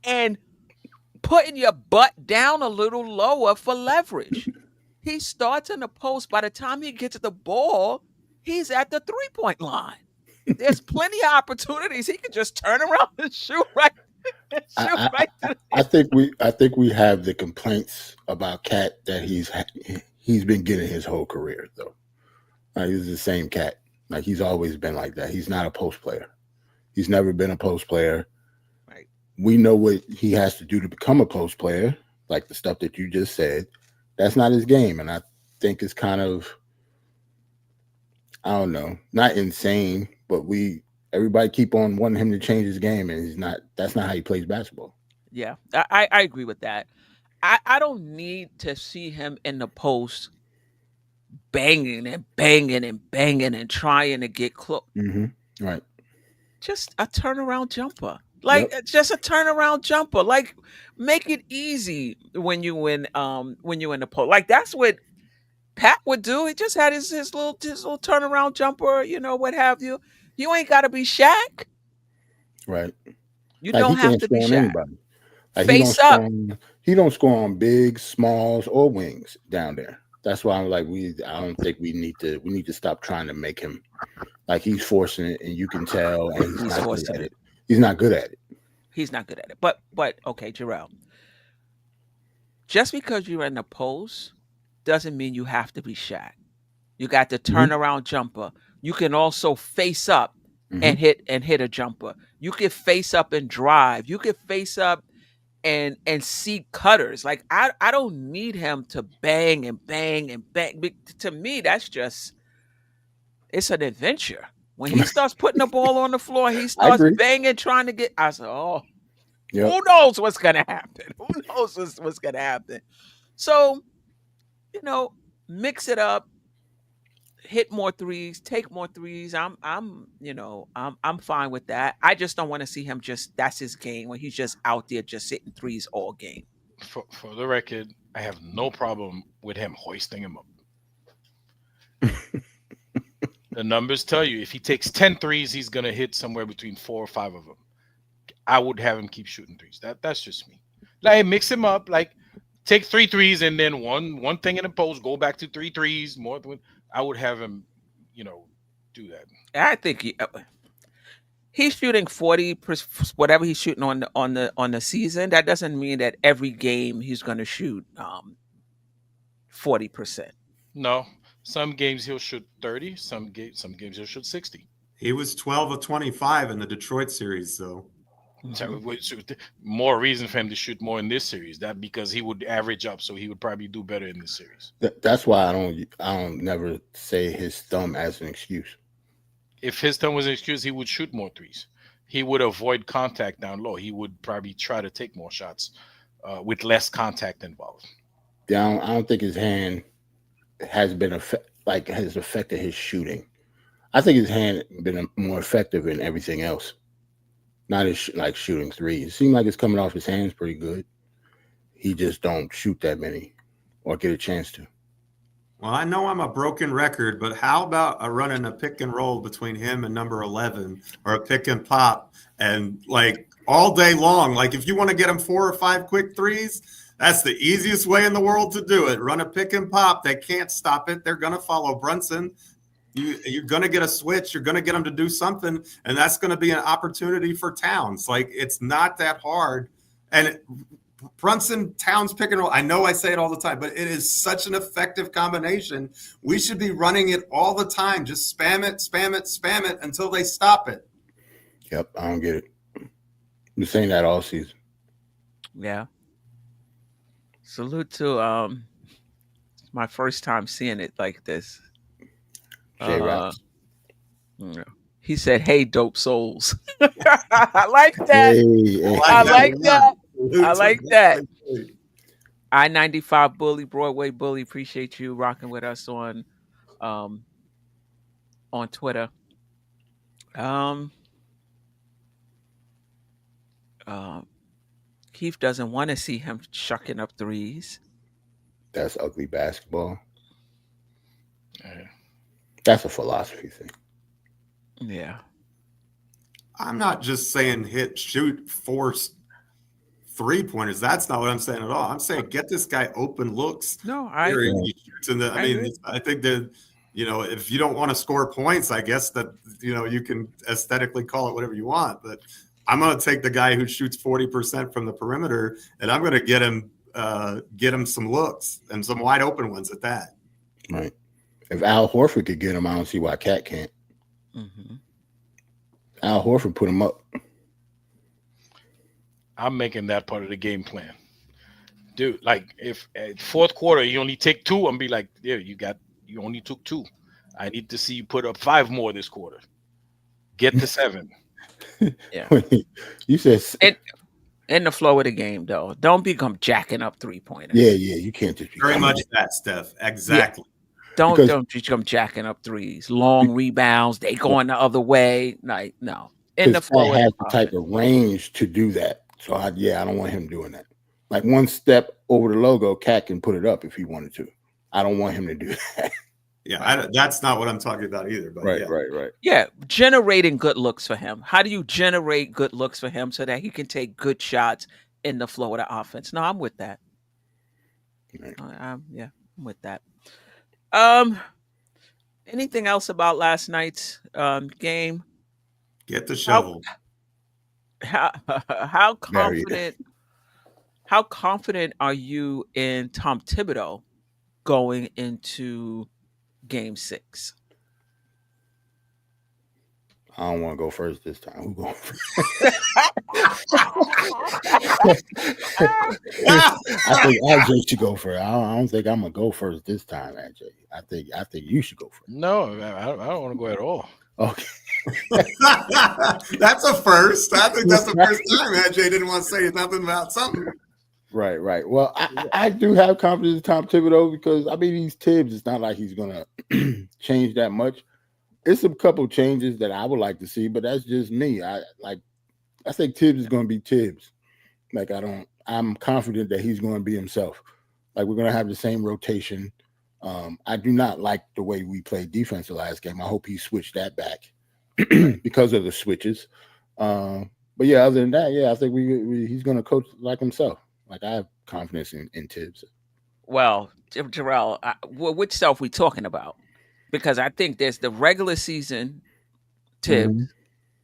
and putting your butt down a little lower for leverage. He starts in the post. By the time he gets to the ball, he's at the 3-point line. There's plenty of opportunities. He can just turn around and shoot right. I think we have the complaints about Cat that he's been getting his whole career though. He's the same Cat. Like he's always been like that. He's not a post player. He's never been a post player. Right. We know what he has to do to become a post player, like the stuff that you just said. That's not his game, and I think it's kind of, I don't know, not insane, but everybody keep on wanting him to change his game, and that's not how he plays basketball. Yeah, I agree with that. I don't need to see him in the post banging and banging and banging and trying to get close. Mm-hmm. Right. Just a turnaround jumper. Just a turnaround jumper. Like, make it easy when you in the post. Like, that's what Pat would do. He just had his little turnaround jumper, what have you. You ain't got to be Shaq. Right. You don't have to be Shaq. Anybody. Like, Face up. He don't score on bigs, smalls, or wings down there. That's why I'm like, I don't think we need to stop trying to make him like he's forcing it, and you can tell, and he's forcing it. He's not good at it. He's not good at it. But okay, Jerrell. Just because you're in the post doesn't mean you have to be Shaq. You got the turnaround jumper. You can also face up and hit a jumper. You can face up and drive. You can face up and see cutters. Like I don't need him to bang and bang and bang. To me, that's just, it's an adventure. When he starts putting the ball on the floor, he starts banging, trying to get. I said, "Oh, who knows what's gonna happen? Who knows what's gonna happen?" So, mix it up, hit more threes, take more threes. I'm fine with that. I just don't want to see him that's his game when he's just out there just hitting threes all game. For the record, I have no problem with him hoisting him up. The numbers tell you if he takes 10 threes, he's going to hit somewhere between 4 or 5 of them. I would have him keep shooting threes. That's just me. Like, mix him up. Like, take 3 threes and then one thing in the post, go back to 3 threes. More. I would have him, do that. I think he's shooting 40%, whatever he's shooting on the season. That doesn't mean that every game he's going to shoot 40%. No. Some games he'll shoot 30. Some games he'll shoot 60. He was 12 of 25 in the Detroit series, though. So more reason for him to shoot more in this series. That because he would average up, so he would probably do better in this series. That's why I don't never say his thumb as an excuse. If his thumb was an excuse, he would shoot more threes. He would avoid contact down low. He would probably try to take more shots with less contact involved. Yeah, I don't think his hand has been has affected his shooting. I think his hand been more effective in everything else. Not as like shooting threes. It seems like it's coming off his hands pretty good. He just don't shoot that many or get a chance to. Well, I know I'm a broken record, but how about running a pick and roll between him and number 11 or a pick and pop and like all day long? Like if you want to get him 4 or 5 quick threes, that's the easiest way in the world to do it. Run a pick and pop. They can't stop it. They're going to follow Brunson. You're going to get a switch. You're going to get them to do something, and that's going to be an opportunity for Towns. Like, it's not that hard. And Brunson, Towns, pick and roll, I know I say it all the time, but it is such an effective combination. We should be running it all the time. Just spam it, spam it, spam it until they stop it. Yep, I don't get it. Been saying that all season. Yeah. Salute to it's my first time seeing it like this. He said, "Hey, dope souls." I like that. I like that. I like that. I-95 Bully, Broadway Bully. Appreciate you rocking with us on Twitter. Um, Keith doesn't want to see him shucking up threes. That's ugly basketball. Yeah. That's a philosophy thing. Yeah. I'm not just saying shoot, force 3-pointers. That's not what I'm saying at all. I'm saying get this guy open looks. No, I He shoots in the. I mean, I think that if you don't want to score points, I guess that you can aesthetically call it whatever you want. But I'm going to take the guy who shoots 40% from the perimeter, and I'm going to get him some looks and some wide open ones at that. Right. If Al Horford could get him, I don't see why Cat can't. Mm-hmm. Al Horford put him up. I'm making that part of the game plan, dude. Like if at fourth quarter you only take 2, I'm be like, yeah, you only took 2. I need to see you put up 5 more this quarter. Get to 7. Yeah. You said in the flow of the game, though. Don't become jacking up 3-pointers. Yeah, you can't just very much that, Steph. Exactly. Yeah. Don't become jacking up threes. Long rebounds, they going the other way. Like, no. In the flow has the type of range to do that. So I don't want him doing that. Like one step over the logo, Cat can put it up if he wanted to. I don't want him to do that. Yeah, that's not what I'm talking about either. But right. Yeah, generating good looks for him. How do you generate good looks for him so that he can take good shots in the flow of the offense? No, I'm with that. Right. I'm with that. Anything else about last night's game? Get the shovel. How confident are you in Tom Thibodeau going into Game 6? I don't want to go first this time. Who going first? I think AJ should go first. I don't think I'm gonna go first this time, AJ. I think you should go first. No, I don't want to go at all. Okay. That's a first. I think that's the first time AJ didn't want to say nothing about something. Right. Well, I do have confidence in Tom Thibodeau because he's Tibbs. It's not like he's gonna change that much. It's a couple changes that I would like to see, but that's just me. I think Tibbs is gonna be Tibbs. Like I'm confident that he's gonna be himself. Like we're gonna have the same rotation. I do not like the way we played defense the last game. I hope he switched that back because of the switches. But yeah, other than that, I think he's gonna coach like himself. Like I have confidence in Tibbs. Well, Jerrell, which self we talking about? Because I think there's the regular season Tibbs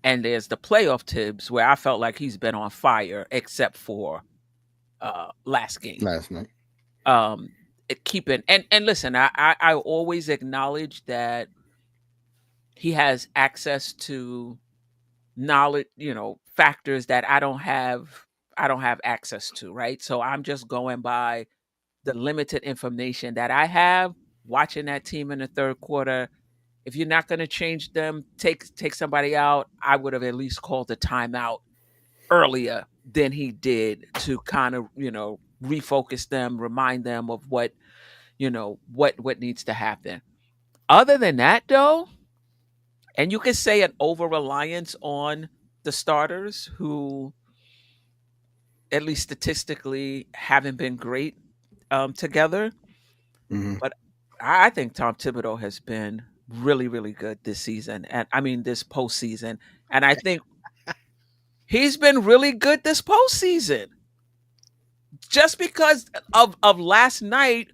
and there's the playoff Tibbs where I felt like he's been on fire except for last night. Keeping and listen, I always acknowledge that he has access to knowledge, factors that I don't have access to, right? So I'm just going by the limited information that I have watching that team in the third quarter. If you're not going to change them, take somebody out, I would have at least called a timeout earlier than he did to kind of, refocus them, remind them of what needs to happen. Other than that, though, and you could say an over-reliance on the starters who, at least statistically, haven't been great together. Mm-hmm. But I think Tom Thibodeau has been really, really good this season. And this postseason. And I think he's been really good this postseason. Just because of last night,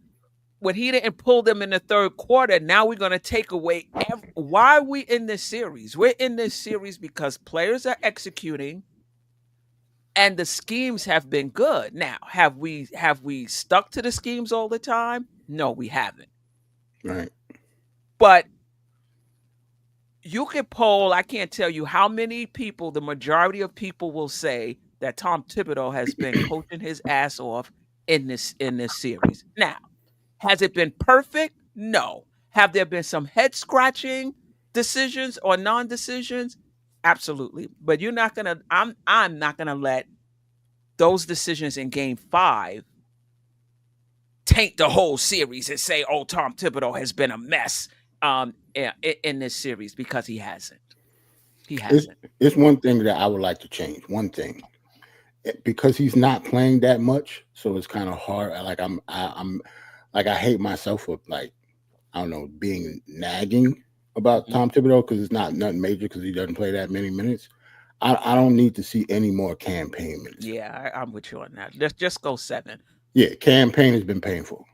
when he didn't pull them in the third quarter, now we're going to take away. Why are we in this series? We're in this series because players are executing and the schemes have been good. Now, have we stuck to the schemes all the time? No, we haven't. Right. But you could poll, I can't tell you how many people, the majority of people will say that Tom Thibodeau has been coaching his ass off in this series. Now, has it been perfect? No. Have there been some head-scratching decisions or non-decisions? Absolutely. But I'm not gonna let those decisions in Game 5 taint the whole series and say, "Oh, Tom Thibodeau has been a mess in this series," because he hasn't. He hasn't. It's one thing that I would like to change. One thing, because he's not playing that much, so it's kind of hard. Like I'm like I hate myself for like I don't know being nagging about Tom Thibodeau because it's not nothing major because he doesn't play that many minutes. I don't need to see any more campaign minutes. Yeah, I'm with you on that. Just go 7. Yeah, campaign has been painful.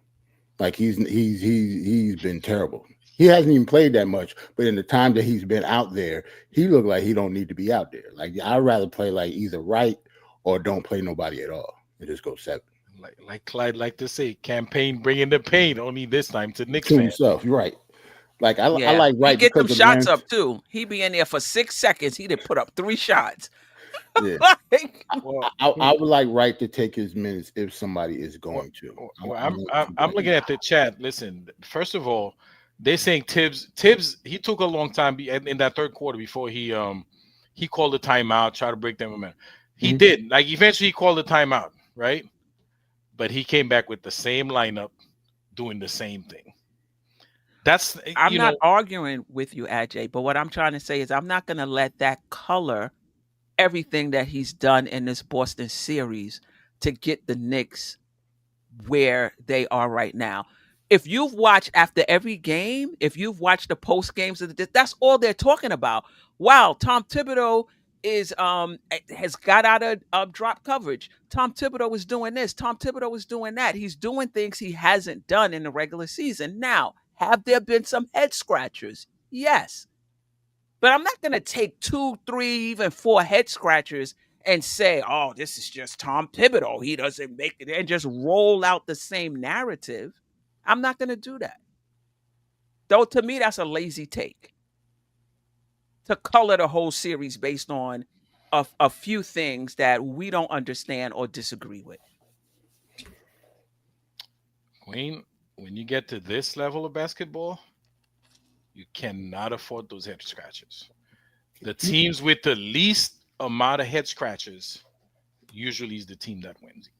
Like he's been terrible. He hasn't even played that much, but in the time that he's been out there, he looked like he don't need to be out there. Like I'd rather play like either right or don't play nobody at all. And just go 7. Like Clyde like to say, campaign bringing the pain. Only this time to Knicks To fans. himself, you're right. Like I like right. He get them shots length. up too. He be in there for 6 seconds. He did put up 3 shots. Yeah. Well, I would like Wright to take his minutes if somebody is going to. I'm looking at the chat. Listen, first of all, they're saying Tibbs. He took a long time in that third quarter before he called the timeout, try to break them momentum. He did. Like eventually he called the timeout, right? But he came back with the same lineup, doing the same thing. I'm not arguing with you, Ajay, but what I'm trying to say is I'm not going to let that color everything that he's done in this Boston series to get the Knicks where they are right now. If you've watched after every game, if you've watched the post games of that's all they're talking about. Wow, Tom Thibodeau has got out of drop coverage. Tom Thibodeau is doing this. Tom Thibodeau is doing that. He's doing things he hasn't done in the regular season. Now, have there been some head scratchers? Yes. But I'm not going to take 2, 3, even 4 head scratchers and say, oh, this is just Tom Thibodeau. He doesn't make it, and just roll out the same narrative. I'm not going to do that. Though to me, that's a lazy take. To color the whole series based on a few things that we don't understand or disagree with. Queen, when you get to this level of basketball, you cannot afford those head scratches. The teams with the least amount of head scratches usually is the team that wins.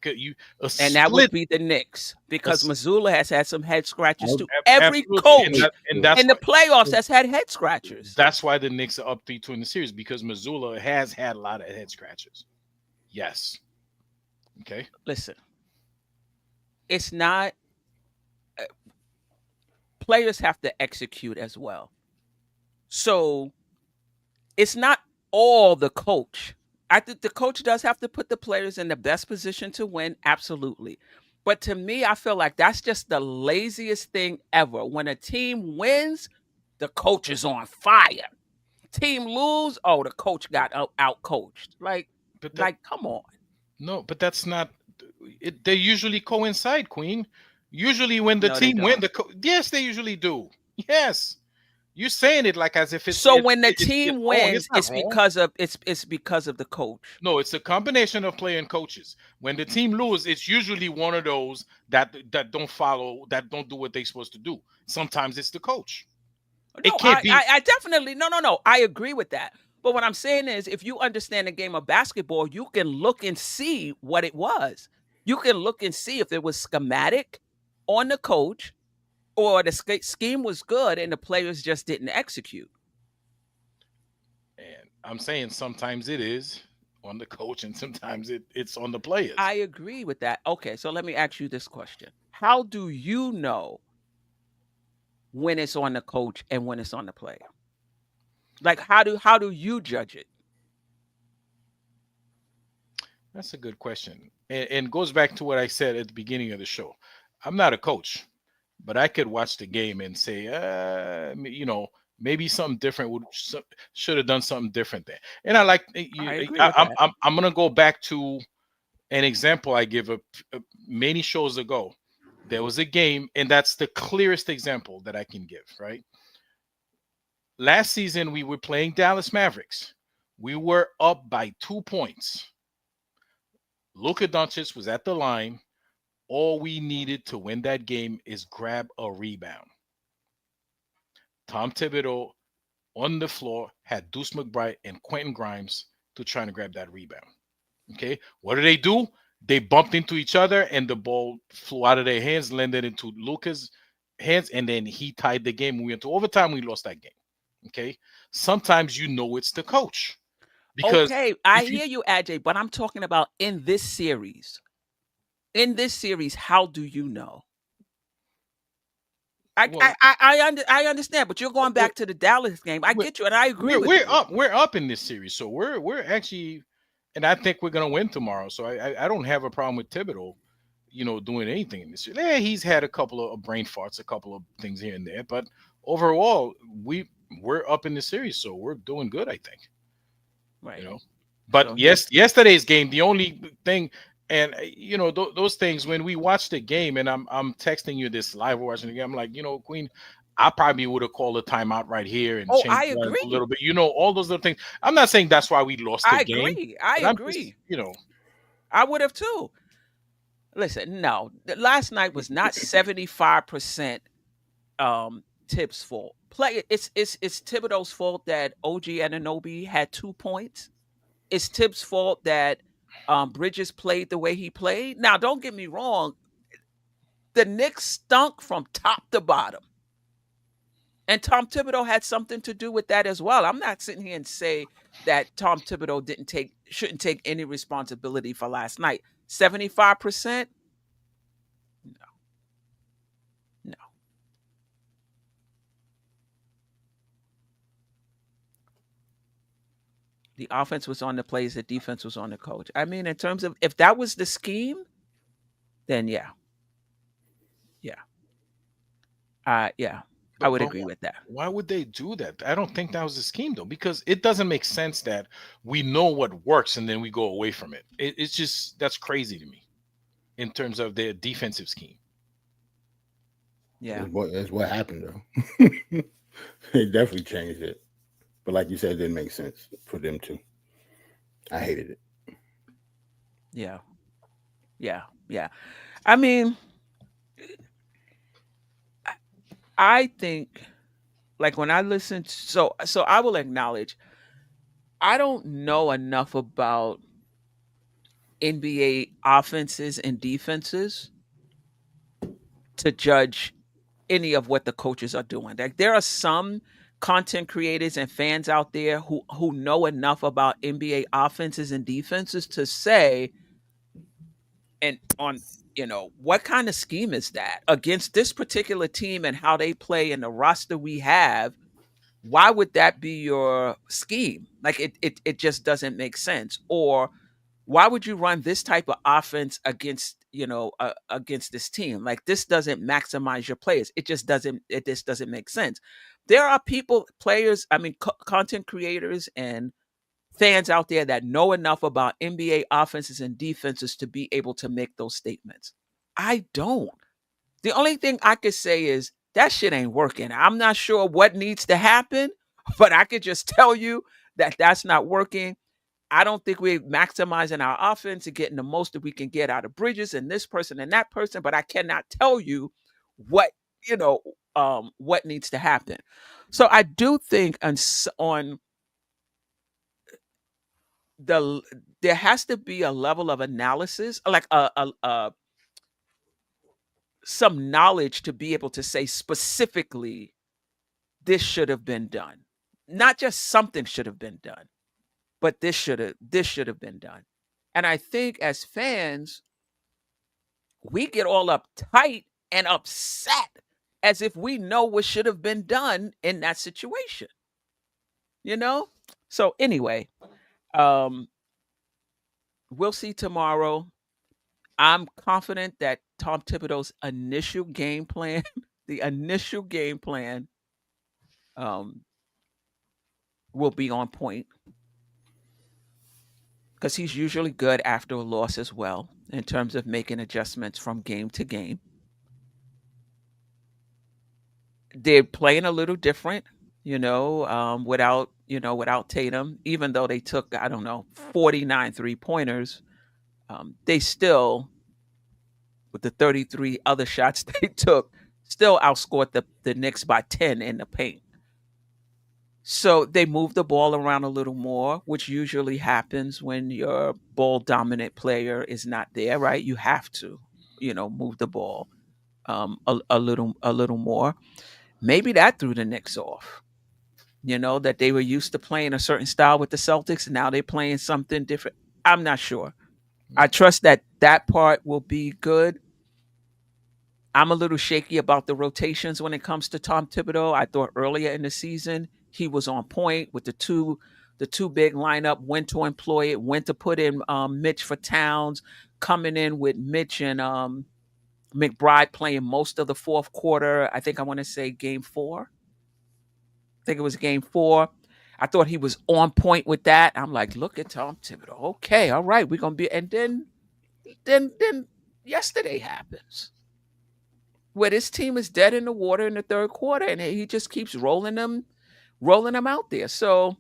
And that would be the Knicks, because Mazzulla has had some head scratches too. Every coach in the playoffs has had head scratchers. That's why the Knicks are up 3-2 in the series, because Mazzulla has had a lot of head scratches. Yes. Okay. Listen, it's not. Players have to execute as well. So it's not all the coach. I think the coach does have to put the players in the best position to win, absolutely. But to me, I feel like that's just the laziest thing ever. When a team wins, the coach is on fire. Team lose, oh, the coach got out coached. Like, come on. No, but that's not. They usually coincide, Queen. Usually, when the team win, yes, they usually do. Yes, you're saying it like as if it's so. When the team wins, it's because of the coach. No, it's a combination of player and coaches. When the team loses, it's usually one of those that don't follow, that don't do what they're supposed to do. Sometimes it's the coach. No, it can't be. I definitely no. I agree with that. But what I'm saying is, if you understand the game of basketball, you can look and see what it was. You can look and see if it was schematic on the coach, or the scheme was good and the players just didn't execute. And I'm saying sometimes it is on the coach and sometimes it's on the players. I agree with that. Okay, so let me ask you this question. How do you know when it's on the coach and when it's on the player? Like, how do you judge it? That's a good question. And goes back to what I said at the beginning of the show. I'm not a coach, but I could watch the game and say, maybe something different should have done something different there. And I like. I'm gonna go back to an example I give many shows ago. There was a game, and that's the clearest example that I can give. Right. Last season, we were playing Dallas Mavericks. We were up by 2 points. Luka Doncic was at the line. All we needed to win that game is grab a rebound. Tom Thibodeau on the floor had Deuce McBride and Quentin Grimes to try to grab that rebound. Okay, what do? They bumped into each other and the ball flew out of their hands, landed into Luka's hands, and then he tied the game. We went to overtime. We lost that game. Okay. Sometimes it's the coach. Because okay, I hear you, Ajay, but I'm talking about in this series. In this series, how do you know? I understand, but you're going back to the Dallas game. I get you, and I agree with you. We're up in this series, so we're actually, and I think we're gonna win tomorrow. So I don't have a problem with Thibodeau, doing anything in this series. Yeah, he's had a couple of brain farts, a couple of things here and there, but overall, we're up in the series, so we're doing good, I think. Right. But so, yesterday's game, the only thing. And those things when we watch the game, and I'm texting you this live watching the game, I'm like, Queen, I probably would have called a timeout right here and changed I a agree. little bit. All those little things. I'm not saying that's why we lost the game. I agree. I would have too. Listen, no, last night was not 75% Tibbs' fault. It's Thibodeau's fault that OG Anunoby had 2 points. It's Tibbs' fault that Bridges played the way he played. Now, don't get me wrong. The Knicks stunk from top to bottom. And Tom Thibodeau had something to do with that as well. I'm not sitting here and say that Tom Thibodeau shouldn't take any responsibility for last night. 75%? No. The offense was on the plays, the defense was on the coach. I mean, in terms of if that was the scheme, then yeah. I would agree with that. Why would they do that? I don't think that was the scheme, though, because it doesn't make sense that we know what works and then we go away from it. It's just, that's crazy to me in terms of their defensive scheme. Yeah. That's what happened, though. They definitely changed it. But like you said, it didn't make sense for them to. I hated it. Yeah. I mean, I think, like when I listen to, so I will acknowledge, I don't know enough about NBA offenses and defenses to judge any of what the coaches are doing. Like there are some content creators and fans out there who know enough about NBA offenses and defenses to say, and on what kind of scheme is that against this particular team and how they play and the roster we have? Why would that be your scheme? Like it just doesn't make sense. Or why would you run this type of offense against against this team? Like this doesn't maximize your players. It just doesn't make sense. There are players, I mean, content creators and fans out there that know enough about NBA offenses and defenses to be able to make those statements. I don't. The only thing I could say is that shit ain't working. I'm not sure what needs to happen, but I could just tell you that that's not working. I don't think we're maximizing our offense and getting the most that we can get out of Bridges and this person and that person, but I cannot tell you what needs to happen. So I do think on there has to be a level of analysis, like some knowledge to be able to say specifically this should have been done. Not just something should have been done, but this should have been done. And I think as fans, we get all uptight and upset as if we know what should have been done in that situation. So anyway, we'll see tomorrow. I'm confident that Tom Thibodeau's initial game plan, will be on point because he's usually good after a loss as well in terms of making adjustments from game to game. They're playing a little different, without Tatum, even though they took, 49 3-pointers. They still, with the 33 other shots they took, still outscored the Knicks by 10 in the paint. So they moved the ball around a little more, which usually happens when your ball dominant player is not there, right? You have to, move the ball a little more. Maybe that threw the Knicks off. that they were used to playing a certain style with the Celtics, and now they're playing something different. I'm not sure. I trust that part will be good. I'm a little shaky about the rotations when it comes to Tom Thibodeau. I thought earlier in the season he was on point with the two big lineup, when to employ it, when to put in Mitch for Towns, coming in with Mitch and McBride playing most of the fourth quarter. I think I want to say game 4. I think it was game 4. I thought he was on point with that. I'm like, look at Tom Thibodeau. Okay, all right, we're gonna be. And then yesterday happens, where this team is dead in the water in the third quarter, and he just keeps rolling them out there. So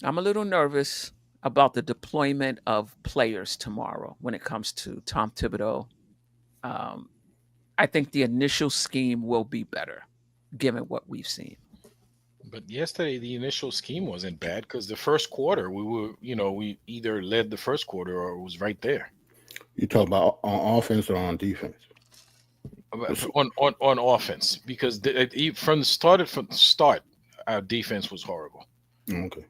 I'm a little nervous about the deployment of players tomorrow when it comes to Tom Thibodeau. I think the initial scheme will be better, given what we've seen. But yesterday, the initial scheme wasn't bad because the first quarter, we either led the first quarter or it was right there. You talk about on offense or on defense? On offense, because from the start, our defense was horrible. Okay.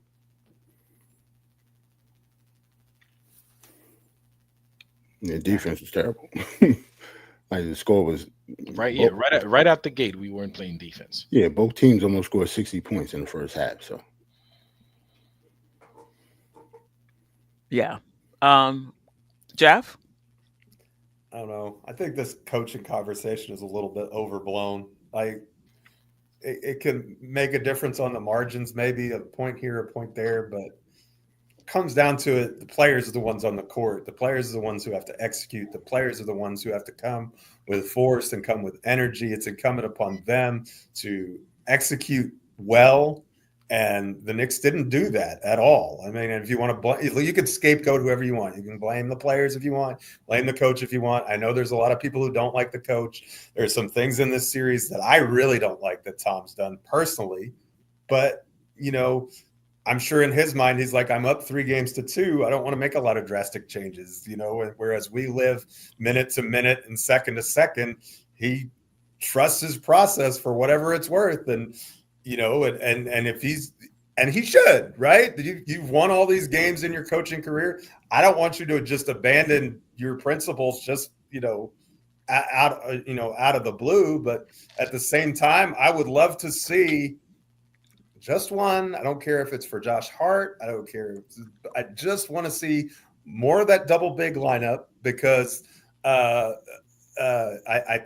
Yeah, defense was terrible. Like the score was right out the gate. We weren't playing defense. Yeah, both teams almost scored 60 points in the first half. So, yeah, Geoff. I don't know. I think this coaching conversation is a little bit overblown. Like, it can make a difference on the margins, maybe a point here, a point there, but it comes down to it. The players are the ones on the court. The players are the ones who have to execute. The players are the ones who have to come with force and come with energy. It's incumbent upon them to execute well. And the Knicks didn't do that at all. I mean, if you want to blame, you can scapegoat whoever you want. You can blame the players if you want, blame the coach if you want. I know there's a lot of people who don't like the coach. There's some things in this series that I really don't like that Tom's done personally. But, I'm sure in his mind, he's like, I'm up 3-2. I don't want to make a lot of drastic changes, whereas we live minute to minute and second to second. He trusts his process for whatever it's worth. And, and if he should, right? You've won all these games in your coaching career. I don't want you to just abandon your principles just, out of the blue. But at the same time, I would love to see just one. I don't care if it's for Josh Hart. I don't care. I just want to see more of that double big lineup because I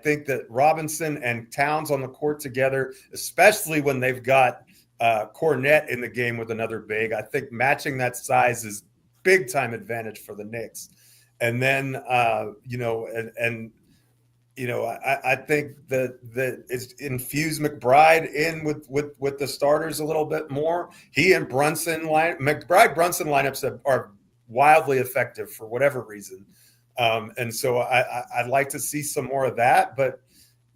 think that Robinson and Towns on the court together, especially when they've got Cornette in the game with another big, I think matching that size is big time advantage for the Knicks. And then, I think that is infuse McBride in with the starters a little bit more. He and McBride-Brunson lineups are wildly effective for whatever reason. And so I'd like to see some more of that. But,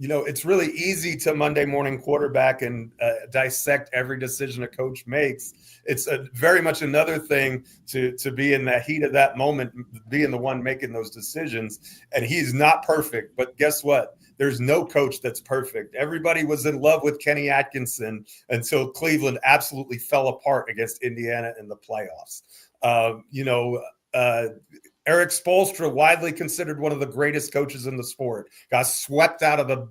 it's really easy to Monday morning quarterback and dissect every decision a coach makes. It's very much another thing to be in the heat of that moment, being the one making those decisions. And he's not perfect. But guess what? There's no coach that's perfect. Everybody was in love with Kenny Atkinson until Cleveland absolutely fell apart against Indiana in the playoffs. Eric Spoelstra, widely considered one of the greatest coaches in the sport, got swept out of the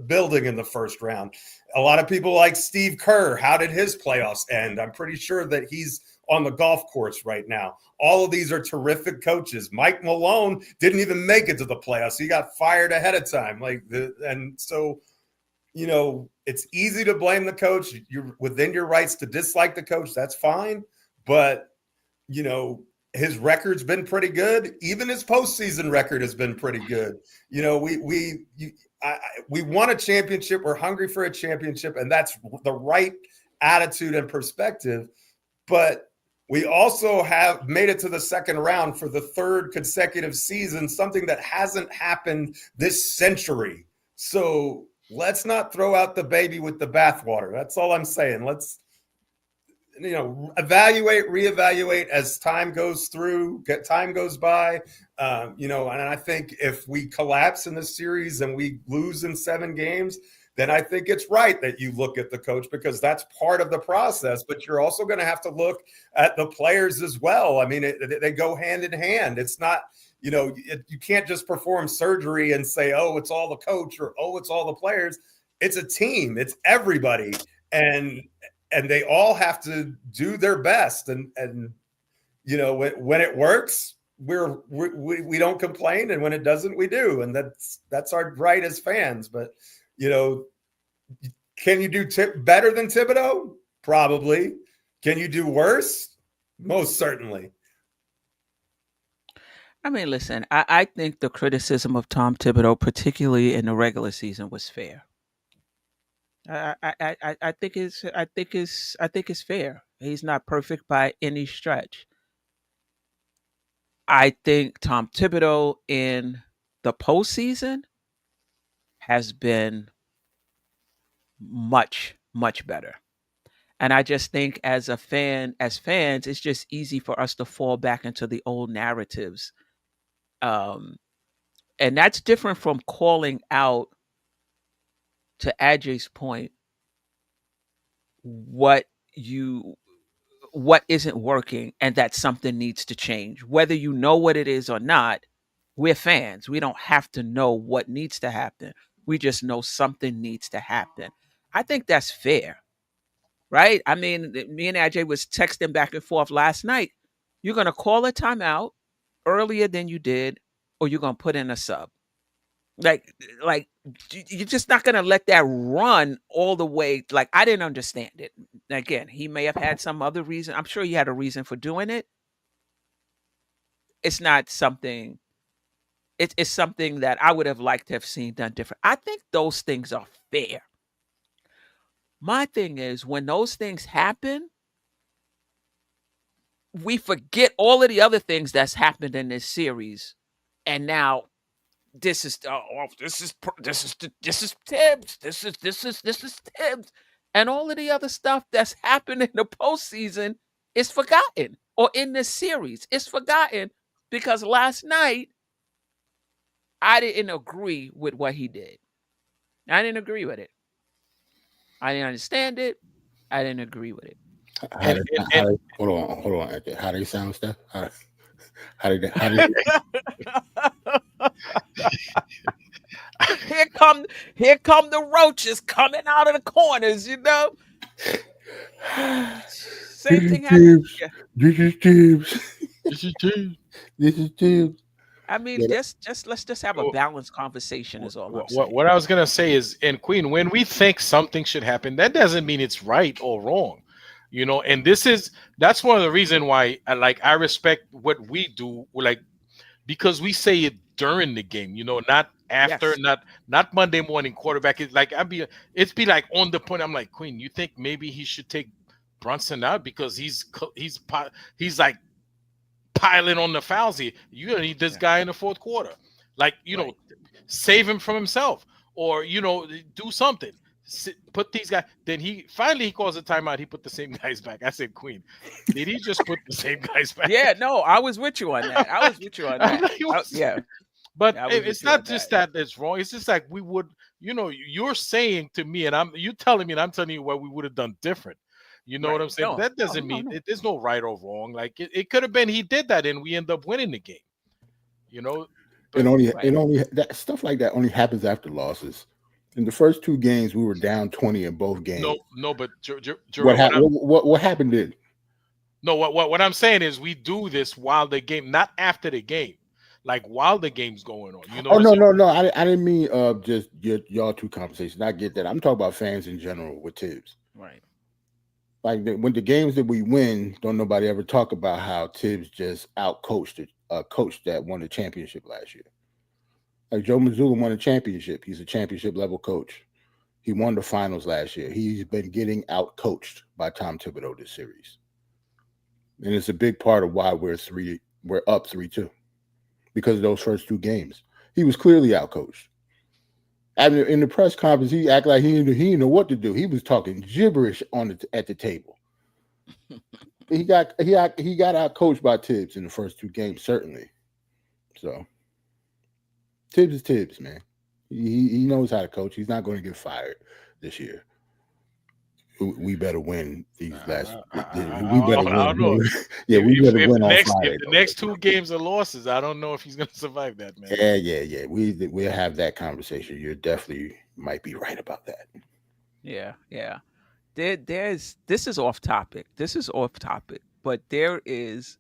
building in the first round. A lot of people like Steve Kerr. How did his playoffs end? I'm pretty sure that he's on the golf course right now. All of these are terrific coaches. Mike Malone didn't even make it to the playoffs. He got fired ahead of time. It's easy to blame the coach. You're within your rights to dislike the coach. That's fine. But, his record's been pretty good. Even his postseason record has been pretty good. We won a championship. We're hungry for a championship, and that's the right attitude and perspective. But we also have made it to the second round for the third consecutive season, something that hasn't happened this century. So let's not throw out the baby with the bathwater. That's all I'm saying. Let's reevaluate as time goes by. And I think if we collapse in this series and we lose in 7 games, then I think it's right that you look at the coach, because that's part of the process. But you're also going to have to look at the players as well. I mean, they go hand in hand. It's not, you can't just perform surgery and say, oh, it's all the coach, or, oh, it's all the players. It's a team. It's everybody. And they all have to do their best. And when it works, we don't complain, and when it doesn't, we do. And that's our right as fans. But can you do better than Thibodeau? Probably. Can you do worse? Most certainly. I mean, listen, I think the criticism of Tom Thibodeau, particularly in the regular season, was fair. I think it's fair. He's not perfect by any stretch. I think Tom Thibodeau in the postseason has been much, much better. And I just think as fans, it's just easy for us to fall back into the old narratives. And that's different from calling out, to Ajay's point, what isn't working and that something needs to change. Whether you know what it is or not, we're fans. We don't have to know what needs to happen. We just know something needs to happen. I think that's fair, right? I mean, me and Ajay was texting back and forth last night. You're going to call a timeout earlier than you did, or you're going to put in a sub. Like you're just not going to let that run all the way. Like, I didn't understand it. Again, he may have had some other reason. I'm sure he had a reason for doing it. It's not something. It's something that I would have liked to have seen done different. I think those things are fair. My thing is, when those things happen, we forget all of the other things that's happened in this series, and now this is Tibbs. This is Tibbs, and all of the other stuff that's happened in the postseason is forgotten, or in this series is forgotten, because last night I didn't agree with what he did. I didn't agree with it. I didn't understand it. I didn't agree with it. Hold on. How do you sound, Steph? How did Here come the roaches coming out of the corners, Same thing happened. This is Tibbs. I mean, let's just have a balanced conversation is all I'm saying. What I was gonna say is, and Queen, when we think something should happen, that doesn't mean it's right or wrong. And that's one of the reasons why I respect what we do, because we say it during the game, not after, Yes. not Monday morning quarterback. It's like it's be like on the point. I'm like, Queen, you think maybe he should take Brunson out because he's like piling on the fouls here. You're gonna need this guy in the fourth quarter, save him from himself, or do something. Put these guys. Then he calls a timeout. He put the same guys back. I said, Queen, did he just put the same guys back? Yeah, no, I was with you on that. Yeah. But it's not just that it's wrong. It's just like we would, you're saying to me, and you telling me, and I'm telling you what we would have done different. You know what I'm saying? No, that doesn't mean there's no right or wrong. Like it could have been he did that and we end up winning the game. It only that stuff like that only happens after losses. In the first two games, we were down 20 in both games. No, but what happened then? No, what I'm saying is we do this while the game, not after the game, like while the game's going on. No. I didn't mean just y'all two conversations. I get that. I'm talking about fans in general with Tibbs. Right. Like when the games that we win, don't nobody ever talk about how Tibbs just outcoached a coach that won the championship last year. Like Joe Mazzulla won a championship. He's a championship level coach. He won the finals last year. He's been getting outcoached by Tom Thibodeau this series. And it's a big part of why we're up 3-2. Because of those first two games. He was clearly outcoached. And in the press conference, he acted like he didn't know what to do. He was talking gibberish at the table. He got outcoached by Tibbs in the first two games, certainly. So Tibbs is Tibbs, man. He knows how to coach. He's not going to get fired this year. We better win these last. We better win. I don't know. Yeah, we better win on if Friday. the next 2 games are losses, I don't know if he's going to survive that, man. Yeah. We'll have that conversation. You definitely might be right about that. Yeah. This is off topic. But there is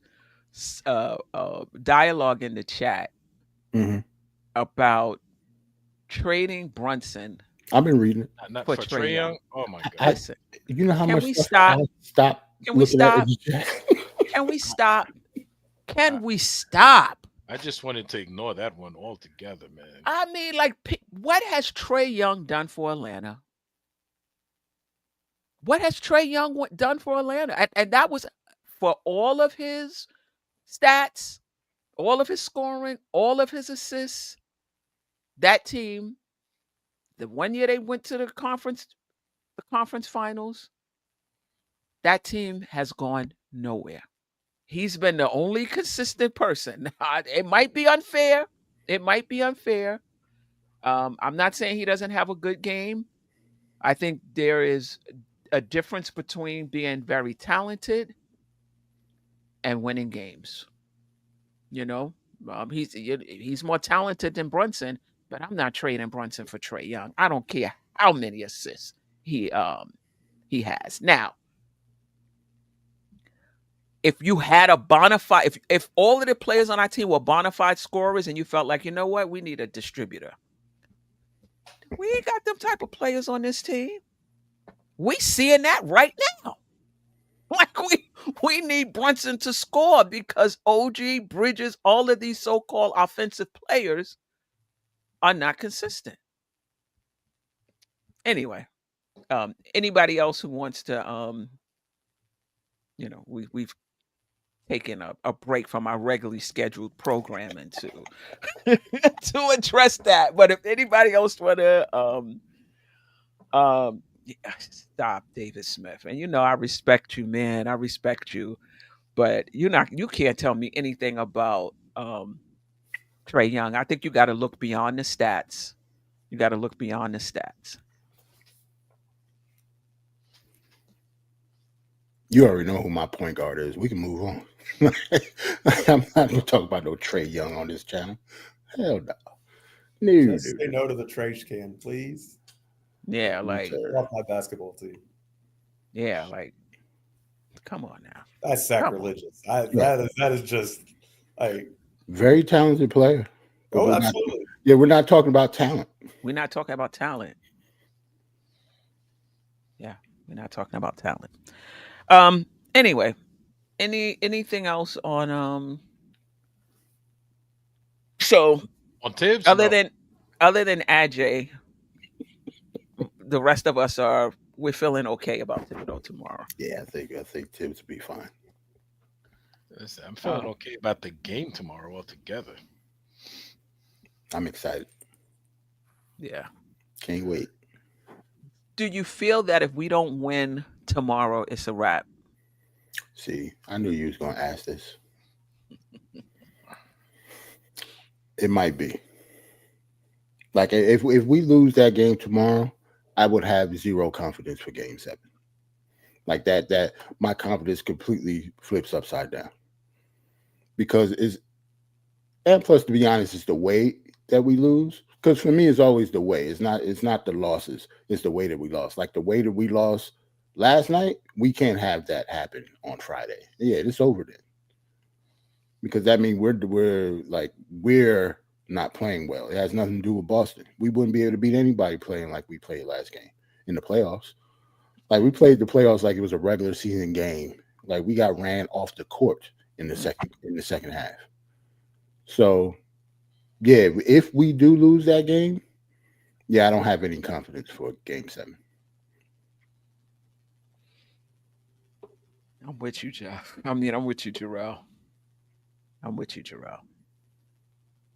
dialogue in the chat about trading Brunson. I've been reading it. Not for Trae Young. Oh my God! Listen, you know how can much we stop? Can we stop? Can we stop? Can we stop? I just wanted to ignore that one altogether, man. I mean, like, what has Trae Young done for Atlanta? What has Trae Young done for Atlanta? And that was for all of his stats, all of his scoring, all of his assists. That team, the one year they went to the conference finals, that team has gone nowhere. He's been the only consistent person. It might be unfair. I'm not saying he doesn't have a good game. I think there is a difference between being very talented and winning games. He's more talented than Brunson, but I'm not trading Brunson for Trae Young. I don't care how many assists he has. Now, if you had a bona fide, if all of the players on our team were bona fide scorers and you felt like, you know what, we need a distributor. We ain't got them type of players on this team. We seeing that right now. Like we need Brunson to score because OG, Bridges, all of these so-called offensive players are not consistent. Anyway, anybody else who wants to, we've taken a break from our regularly scheduled programming to address that. But if anybody else want to, stop, David Smith. And I respect you, man. I respect you, but you can't tell me anything about Trae Young. I think you got to look beyond the stats. You already know who my point guard is. We can move on. I'm not going to talk about no Trae Young on this channel. Hell no. Just say no to the trash can, please. Yeah, like love my basketball team. Yeah, like come on now. That's sacrilegious. That is just like very talented player. Oh, absolutely. We're not talking about talent. We're not talking about talent. Yeah, we're not talking about talent. Anyway, anything else on so on Tibbs? Other than Ajay, the rest of us we're feeling okay about Thibodeau tomorrow. Yeah, I think Tibbs will be fine. Listen, I'm feeling okay about the game tomorrow altogether. I'm excited. Yeah. Can't wait. Do you feel that if we don't win tomorrow, it's a wrap? See, I knew you was going to ask this. It might be. Like, if we lose that game tomorrow, I would have zero confidence for Game 7. Like that my confidence completely flips upside down. Because and plus, to be honest, it's the way that we lose. Because for me, it's always the way. It's not the losses. It's the way that we lost. Like the way that we lost last night, we can't have that happen on Friday. Yeah, it's over then. Because that means we're not playing well. It has nothing to do with Boston. We wouldn't be able to beat anybody playing like we played last game in the playoffs. Like we played the playoffs like it was a regular season game. Like we got ran off the court in the second half. So, yeah, if we do lose that game, yeah, I don't have any confidence for Game 7. I'm with you, Geoff. I mean, I'm with you, Jerrell.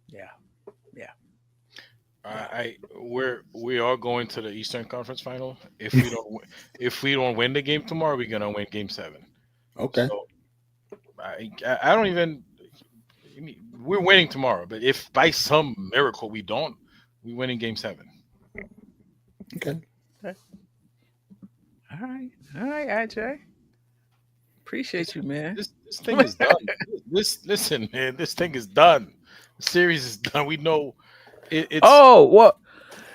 Yeah. We are going to the Eastern Conference Final. If we don't win the game tomorrow, we're gonna win Game 7. Okay. So I don't even. I mean, we're winning tomorrow, but if by some miracle we don't, We win in Game 7. Okay. All right, AJ. Appreciate you, man. This thing is done. Listen, man. This thing is done. The series is done. We know it's. Oh, well.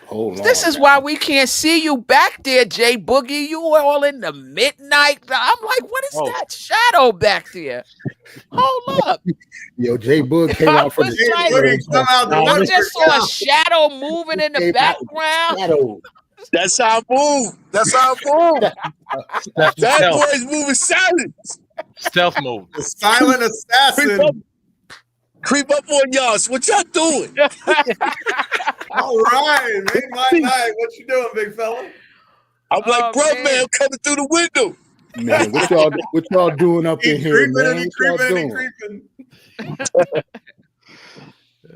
Hold This on, is man. why we can't see you back there, Jay Boogie. You were all in the midnight. I'm like, what is that shadow back there? Hold up. Yo, Jay Boog came out from the I just saw a shadow moving in the background. That's how I move. That's how I move. That boy's moving silent. Stealth mode. The silent assassin. Creep up on y'all. So what y'all doing? All right, made my night. What you doing, big fella? I'm like, bro, man, I'm coming through the window. Man, what y'all doing up in here, man? Creeping.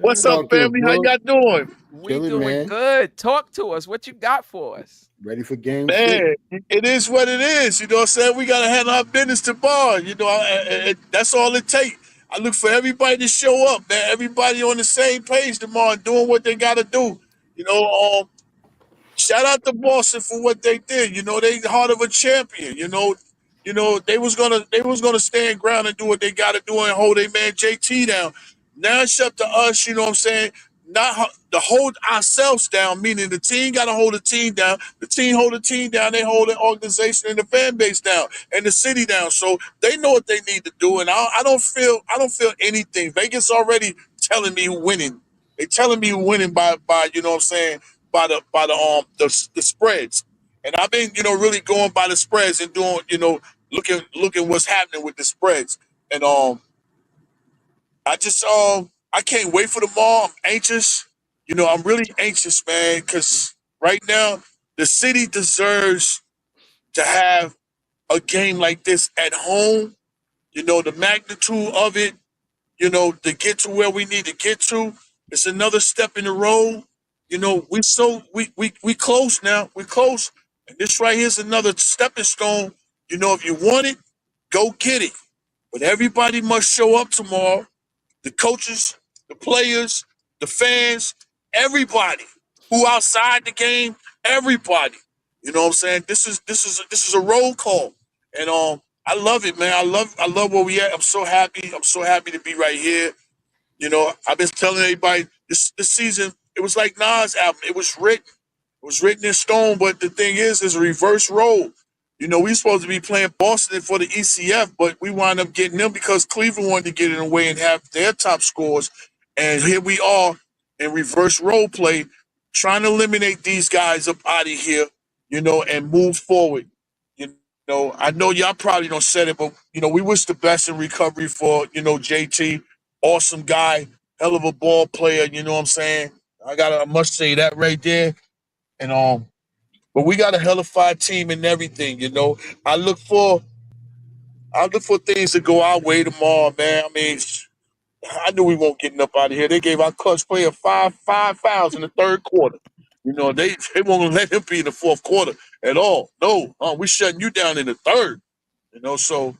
What's up, family? How y'all doing? We doing good. Talk to us. What you got for us? Ready for game Man, it is what it is. You know what I'm saying? We got to handle our business tomorrow. You know, that's all it takes. I look for everybody to show up, man. Everybody on the same page tomorrow doing what they got to do. You know, shout out to Boston for what they did. You know, they the heart of a champion. You know, they was gonna stand ground and do what they got to do and hold their man JT down. Now it's up to us. You know what I'm saying? Not to hold ourselves down, meaning the team got to hold the team down. The team hold the team down. They hold the organization and the fan base down and the city down. So they know what they need to do. And I don't feel anything. Vegas already telling me who winning. They telling me who winning by you know what I'm saying, by the spreads. And I've been really going by the spreads and doing looking what's happening with the spreads. And I can't wait for tomorrow. I'm anxious. I'm really anxious, man, because right now the city deserves to have a game like this at home. The magnitude of it, to get to where we need to get to. It's another step in the road. We close now. We close. And this right here is another stepping stone. If you want it, go get it. But everybody must show up tomorrow. The coaches, the players, the fans, everybody who outside the game, everybody. You know what I'm saying? This is a roll call. And I love it, man. I love where we at. I'm so happy. I'm so happy to be right here. I've been telling everybody this season, it was like Nas' album. It was written in stone, but the thing is, it's a reverse role. We supposed to be playing Boston for the ECF, but we wound up getting them because Cleveland wanted to get in the way and have their top scores. And here we are in reverse role play, trying to eliminate these guys up out of here, and move forward. I know y'all probably don't said it, but we wish the best in recovery for JT. Awesome guy, hell of a ball player. You know what I'm saying? I must say that right there. And but we got a hellified team and everything. I look for things to go our way tomorrow, man. I mean, I knew we won't get up out of here. They gave our clutch player five fouls in the third quarter. They won't let him be in the fourth quarter at all. No, we shutting you down in the third. So,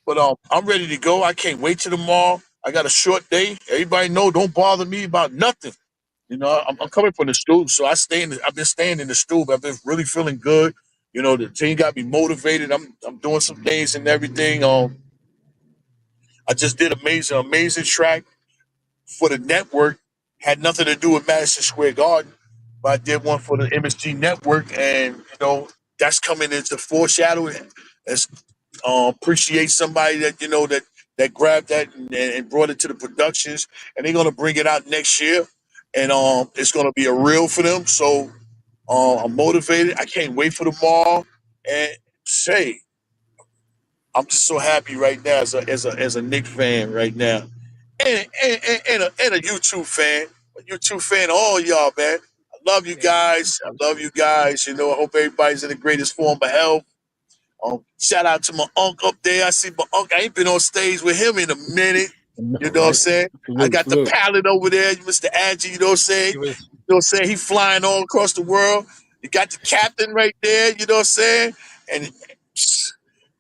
but I'm ready to go. I can't wait till tomorrow. I got a short day. Everybody know, don't bother me about nothing. I'm coming from the stoop, so I've been staying in the stoop. I've been really feeling good. The team got me motivated. I'm doing some things and everything. I just did amazing track for the network. Had nothing to do with Madison Square Garden, but I did one for the MSG network, and that's coming into foreshadowing. Let's appreciate somebody that grabbed that and brought it to the productions, and they're gonna bring it out next year. And it's gonna be a reel for them. So I'm motivated. I can't wait for tomorrow. And say, I'm just so happy right now as a Knicks fan right now, and a YouTube fan, all y'all, man. I love you guys. I love you guys. I hope everybody's in the greatest form of health. Shout out to my uncle up there. I see my uncle. I ain't been on stage with him in a minute. You know what I'm saying? I got the pilot over there, Mr. Adji, you know what I'm saying? You know what I'm saying? He flying all across the world. You got the captain right there, you know what I'm saying?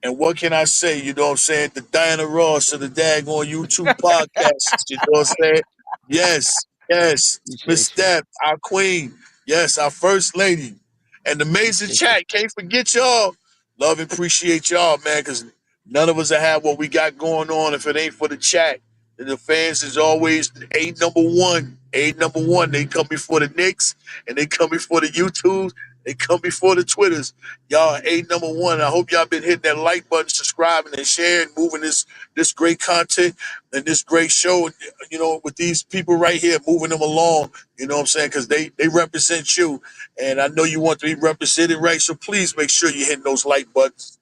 And what can I say? You know what I'm saying? The Diana Ross of the daggone YouTube podcast. You know what I'm saying? Yes. Yes, Miss Appreciate you. Steph, our queen. Yes, our first lady. And the amazing chat. Can't forget y'all. Love and appreciate y'all, man, because none of us have had what we got going on if it ain't for the chat. And the fans is always number one. Number one. They come before the Knicks and they come before the YouTubes. They come before the Twitters. Y'all number one. I hope y'all been hitting that like button, subscribing and sharing, moving this great content and this great show, with these people right here, moving them along, you know what I'm saying? Because they represent you. And I know you want to be represented, right? So please make sure you hit those like buttons.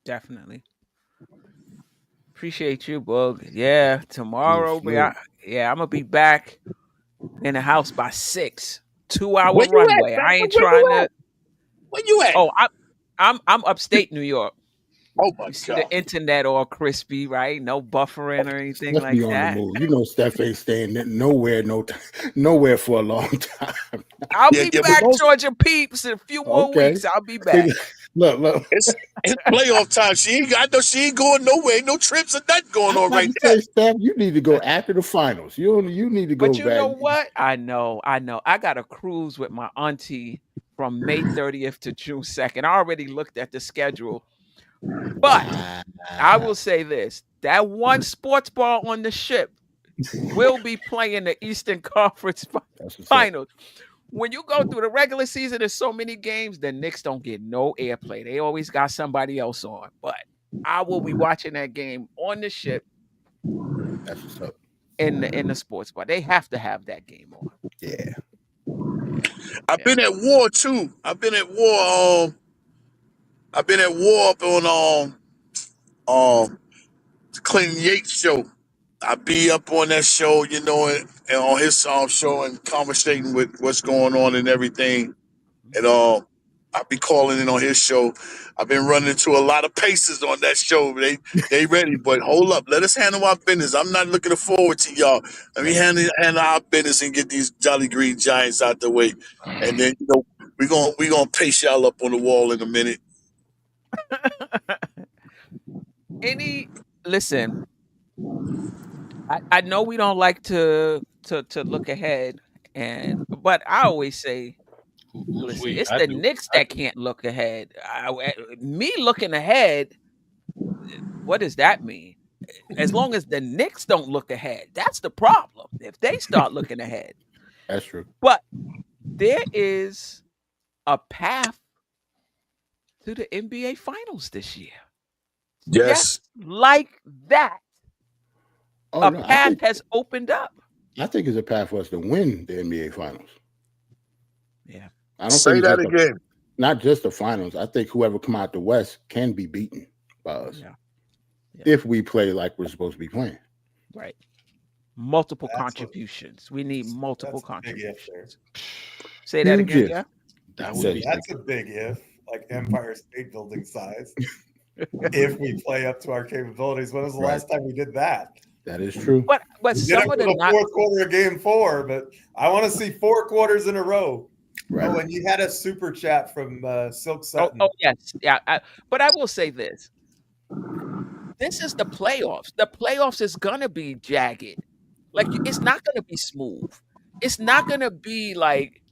Definitely. Appreciate you, Bug. Yeah, tomorrow, I'm gonna be back in the house by 6. 2-hour Where you at, runway. man? I ain't Where trying you to. at? Where you at? Oh, I'm upstate New York. Oh my You see God. the internet all crispy, right? No buffering or anything Let's like be on that. the move. You know, Steph ain't staying nowhere for a long time. I'll be back, Georgia peeps, in a few more weeks. I'll be back. Look. It's playoff time. I know she ain't going nowhere. Ain't no trips or nothing going on right there. now. Steph, you need to go after the finals. You need to go back. But you know what? I know. I got a cruise with my auntie from May 30th to June 2nd. I already looked at the schedule. But I will say this. That one sports bar on the ship will be playing the Eastern Conference Finals. When you go through the regular season, there's so many games, the Knicks don't get no airplay. They always got somebody else on. But I will be watching that game on the ship. That's what's up. In the sports bar. They have to have that game on. Yeah. I've been at war too. I've been at war. I've been at war up on the Clinton Yates show. I be up on that show, and on his show and conversating with what's going on and everything. And I be calling in on his show. I've been running into a lot of paces on that show. They ready, but hold up. Let us handle our business. I'm not looking forward to y'all. Let me handle our business and get these Jolly Green Giants out the way. And then we gonna pace y'all up on the wall in a minute. Listen, I know we don't like to look ahead, but I always say, listen, it's the Knicks that can't look ahead. Me looking ahead, what does that mean? As long as the Knicks don't look ahead, that's the problem. If they start looking ahead, that's true. But there is a path to the NBA Finals this year. Yes, like that. A path has opened up. I think it's a path for us to win the NBA Finals. Yeah. I don't say that again. Not just the finals. I think whoever come out the West can be beaten by us. Yeah. If we play like we're supposed to be playing. Right. Multiple contributions. We need multiple contributions. Say that again, yeah? That's a big if, like Empire State Building size. If we play up to our capabilities. When was the last time we did that? That is true. But some of the fourth quarter of game 4, but I want to see 4 quarters in a row. Right. Oh, and you had a super chat from Silk Sutton. Oh yes. Yeah. But I will say this. This is the playoffs. The playoffs is gonna be jagged. Like it's not gonna be smooth. It's not gonna be like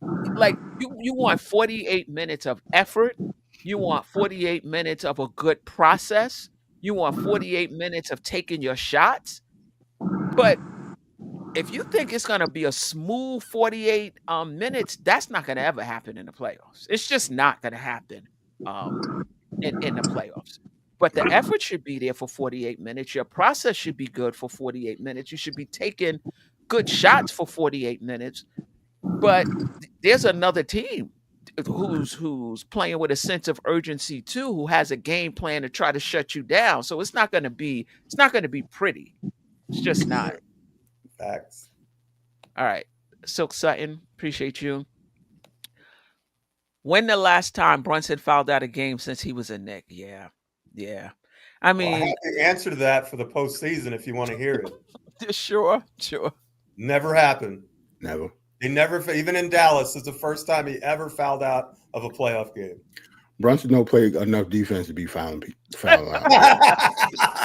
you want 48 minutes of effort. You want 48 minutes of a good process. You want 48 minutes of taking your shots. But if you think it's going to be a smooth 48 minutes, that's not going to ever happen in the playoffs. It's just not going to happen in the playoffs. But the effort should be there for 48 minutes. Your process should be good for 48 minutes. You should be taking good shots for 48 minutes. But there's another team who's playing with a sense of urgency too, who has a game plan to try to shut you down. So it's not going to be pretty. It's just not. Facts. All right. Silk Sutton, appreciate you. When the last time Brunson fouled out a game since he was a Knick? Yeah. I mean, I have the answer to that for the postseason if you want to hear it. Sure. Never happened. Never. He never, even in Dallas, it's the first time he ever fouled out of a playoff game. Brunson don't play enough defense to be found out.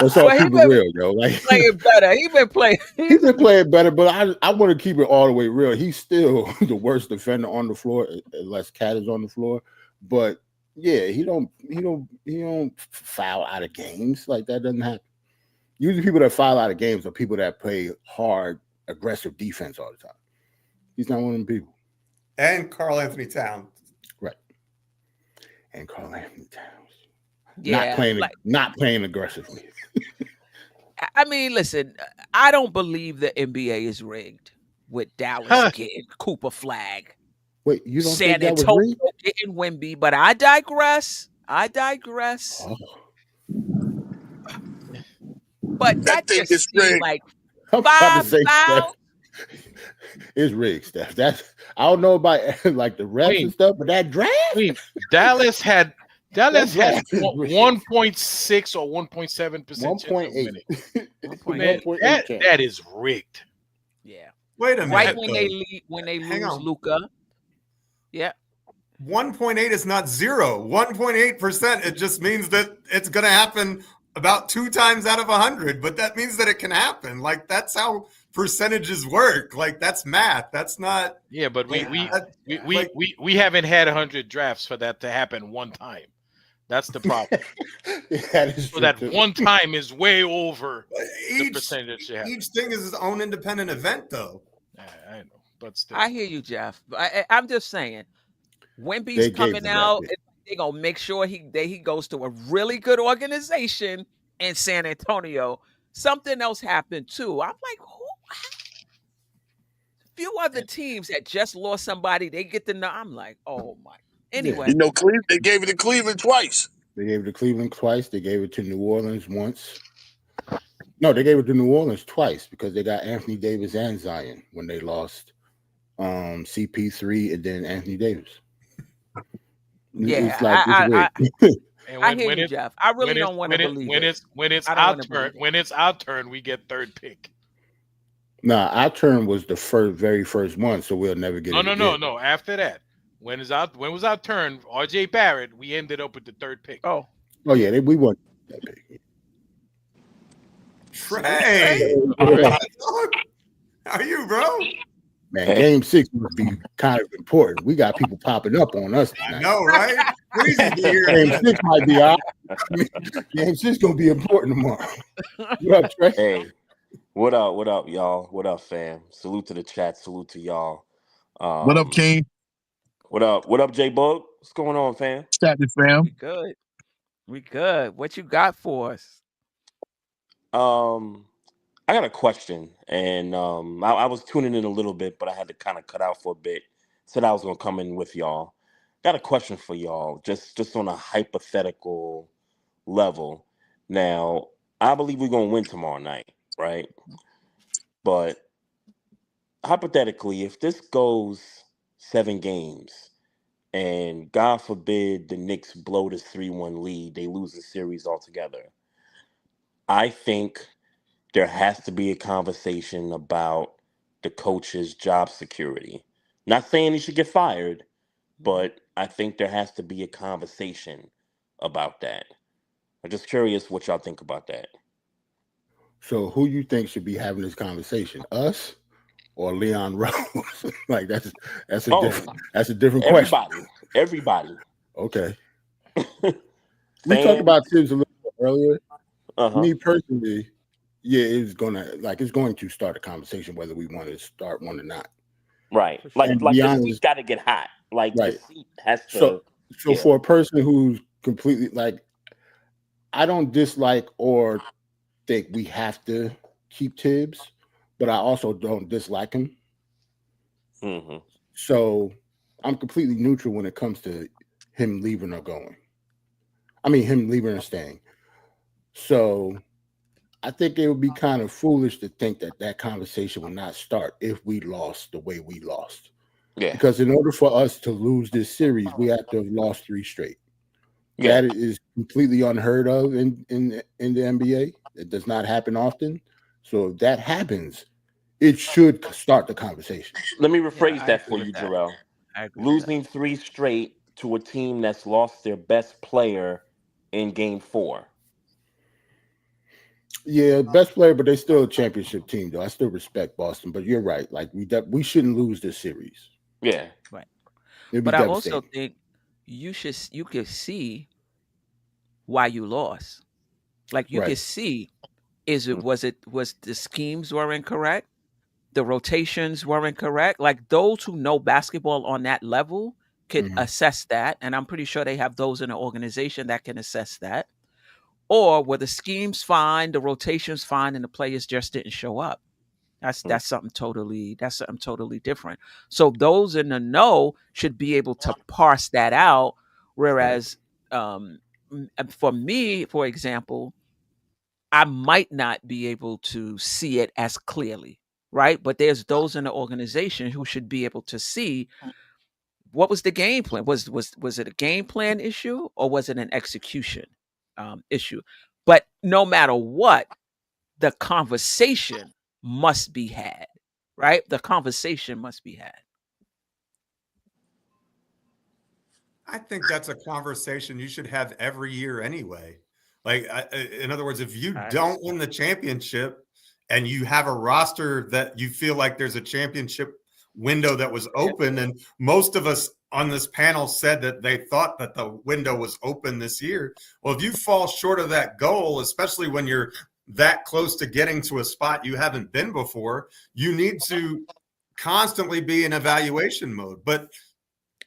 Let's all keep it real, yo. Like playing better. He's been playing better, but I want to keep it all the way real. He's still the worst defender on the floor, unless Cat is on the floor. But yeah, he don't foul out of games. Like that doesn't happen. Usually people that foul out of games are people that play hard, aggressive defense all the time. He's not one of them people. And Karl Anthony Towns. Right. And Karl Anthony Towns. Yeah, not playing aggressively. I mean, listen, I don't believe the NBA is rigged with Dallas getting Cooper Flag. Wait, you don't San think that was Antonio rigged? getting Wemby, but I digress. Oh. But that just seemed like 5 fouls. It's rigged, Steph. I don't know about like the refs and stuff, but that draft. Dallas had 1.6 or 1.7%. 1.8. That is rigged. Yeah. Wait a minute. Right when they lose Luka. Yeah. 1.8 is not 0. 1.8%. It just means that it's going to happen about 2 times out of 100, but that means that it can happen. Like that's how percentages work. Like that's math. That's not. Yeah, but we haven't had 100 drafts for that to happen one time. That's the problem. So that one time is way over the percentage. Each thing is its own independent event, though. I know, but still. I hear you, Geoff. I'm just saying, Wemby's coming out. They're gonna make sure he goes to a really good organization in San Antonio. Something else happened too. I'm like, who? Few other teams that just lost somebody, they get the. I'm like, oh my. Anyway, Cleveland. They gave it to Cleveland twice. They gave it to Cleveland twice. They gave it to New Orleans once. No, they gave it to New Orleans twice because they got Anthony Davis and Zion when they lost CP3 and then Anthony Davis. Yeah, it's like, I hear you, Geoff. I really don't want to believe it. When it's our turn, we get third pick. Nah, our turn was the very first one, so we'll never get it. No. After that, when was our turn? RJ Barrett, we ended up with the third pick. Oh yeah, we won that pick. Trey, how are you, bro? Man, Game 6 must be kind of important. We got people popping up on us tonight. I know, right? Game 6 might be all right. Game 6 gonna be important tomorrow. What up, Trey? Hey, what up, y'all? What up, fam? Salute to the chat. Salute to y'all. What up, King? What up, J Bug? What's going on, fam? Status, fam. We good. What you got for us? I got a question, and I was tuning in a little bit, but I had to kind of cut out for a bit. Said I was gonna come in with y'all. Got a question for y'all, just on a hypothetical level. Now, I believe we're gonna win tomorrow night, right? But hypothetically, if this goes 7 games, and God forbid the Knicks blow this 3-1 lead, they lose the series altogether, I think there has to be a conversation about the coach's job security. Not saying he should get fired, but I think there has to be a conversation about that. I'm just curious what y'all think about that. So who you think should be having this conversation? Us or Leon Rose? Like that's a different question. Everybody. Okay. We talked about Tibbs a little bit earlier. Me personally, yeah, it's going to start a conversation whether we want to start one or not. Right. Like the seat got to get hot. Like the seat has to. So for a person who's completely like, I don't dislike or think we have to keep Tibbs, but I also don't dislike him. Mm-hmm. So I'm completely neutral when it comes to him leaving or going. I mean, him leaving or staying. So I think it would be kind of foolish to think that conversation will not start if we lost the way we lost. Yeah. Because in order for us to lose this series, we have to have lost 3 straight. Yeah. That is completely unheard of in the NBA. It does not happen often. So if that happens, it should start the conversation. Let me rephrase that for you, Jerrell. Losing 3 straight to a team that's lost their best player in Game 4. Yeah, best player, but they're still a championship team, though. I still respect Boston, but you're right. Like we shouldn't lose this series. Yeah, Right. It'd be But I also devastating. think you could see why you lost. Like you Right. could see, was the schemes were incorrect, the rotations were incorrect. Like those who know basketball on that level could Mhm. assess that, and I'm pretty sure they have those in the organization that can assess that. Or were the schemes fine, the rotations fine, and the players just didn't show up? That's something totally different. So those in the know should be able to parse that out. Whereas for me, for example, I might not be able to see it as clearly, right? But there's those in the organization who should be able to see what was the game plan. Was it a game plan issue or was it an execution issue? But no matter what, the conversation must be had, right? The conversation must be had. I think that's a conversation you should have every year anyway. Like, in other words, if you don't win the championship and you have a roster that you feel like there's a championship window that was open, and most of us on this panel said that they thought that the window was open this year. Well, if you fall short of that goal, especially when you're that close to getting to a spot you haven't been before, you need to constantly be in evaluation mode. But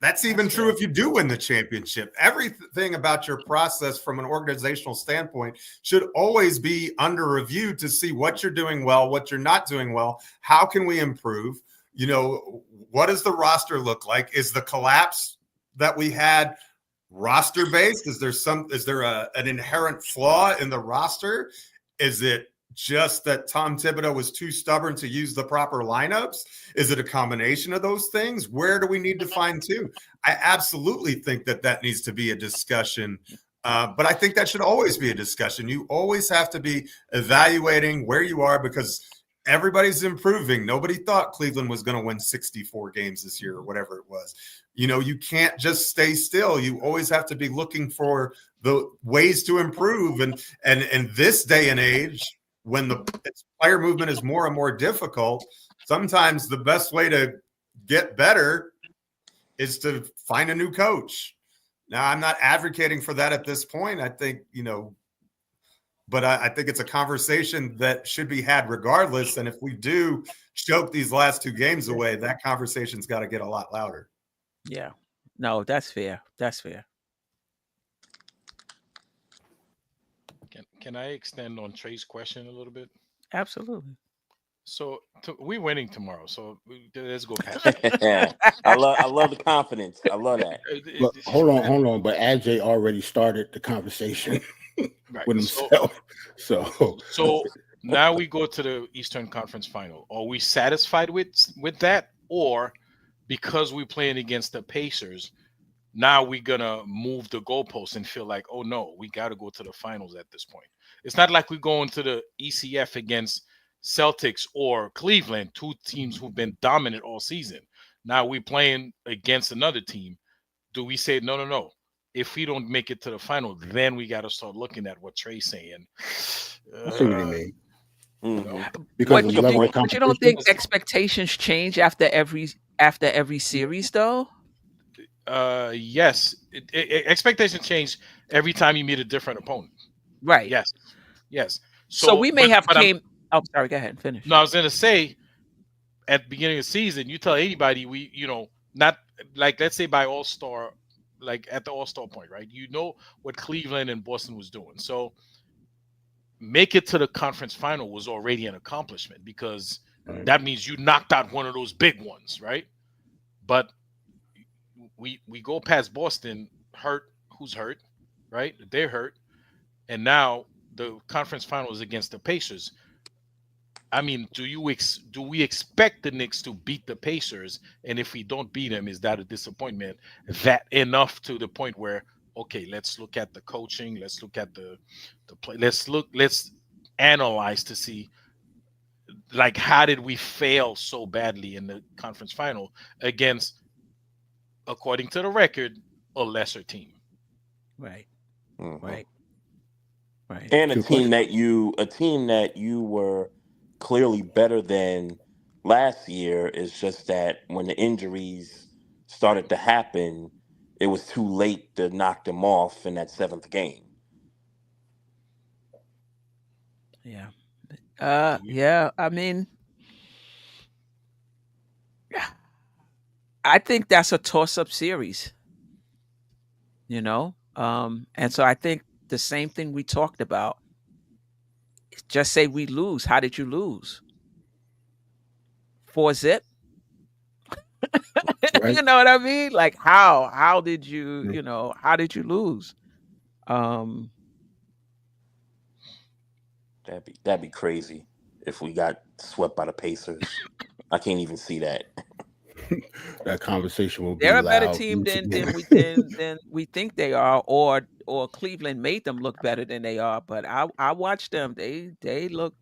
that's even true if you do win the championship. Everything about your process from an organizational standpoint should always be under review to see what you're doing well, what you're not doing well. How can we improve? You know, what does the roster look like? Is the collapse that we had roster based? Is there an inherent flaw in the roster? Is it just that Tom Thibodeau was too stubborn to use the proper lineups? Is it a combination of those things? Where do we need to fine tune? I absolutely think that needs to be a discussion. But I think that should always be a discussion. You always have to be evaluating where you are because everybody's improving. Nobody thought Cleveland was going to win 64 games this year or whatever it was. You know, you can't just stay still. You always have to be looking for the ways to improve. And in this day and age, when the player movement is more and more difficult, sometimes the best way to get better is to find a new coach. Now, I'm not advocating for that at this point. I think, but I think it's a conversation that should be had regardless. And if we do choke these last two games away, that conversation's got to get a lot louder. Yeah. No, that's fair. That's fair. Can I extend on Trey's question a little bit? Absolutely. So we're winning tomorrow. So let's go past it. I love the confidence. I love that. But hold on. But Ajay already started the conversation with himself. So now we go to the Eastern Conference Final. Are we satisfied with that, or because we're playing against the Pacers, now we're gonna move the goalposts and feel like, oh no, we got to go to the finals at this point? It's not like we're going to the ECF against Celtics or Cleveland, two teams who've been dominant all season. Now we're playing against another team. Do we say no? If we don't make it to the final, then we got to start looking at what Trey's saying. I see what you mean. Mm-hmm. But you don't think expectations change after every series, though? Yes. Expectations change every time you meet a different opponent. Right. Yes. So we may have came. Oh, sorry. Go ahead and finish. No, I was going to say, at the beginning of the season, you tell anybody not like, let's say by All-Star, like at the All-Star point, right? You know what Cleveland and Boston was doing. So make it to the conference final was already an accomplishment because that means you knocked out one of those big ones, right? But we go past Boston, who's hurt, right? They're hurt. And now the conference final is against the Pacers. I mean, do we expect the Knicks to beat the Pacers? And if we don't beat them, is that a disappointment? That enough to the point where, okay, let's look at the coaching, let's look at the play, let's analyze to see, like, how did we fail so badly in the conference final against, according to the record, a lesser team. Right. Mhm. Right. Right. And a team that you were clearly better than last year. Is just that when the injuries started to happen, it was too late to knock them off in that 7th game. Yeah. Yeah. I mean, I think that's a toss-up series. You know, and so I think the same thing we talked about. Just say we lose. How did you lose? 4-zip. Right. You know what I mean? Like how did you, how did you lose? That'd be crazy if we got swept by the Pacers. I can't even see that. That conversation will be They're a better loud. team once than again. than we think they are, or Cleveland made them look better than they are. But I watched them. They look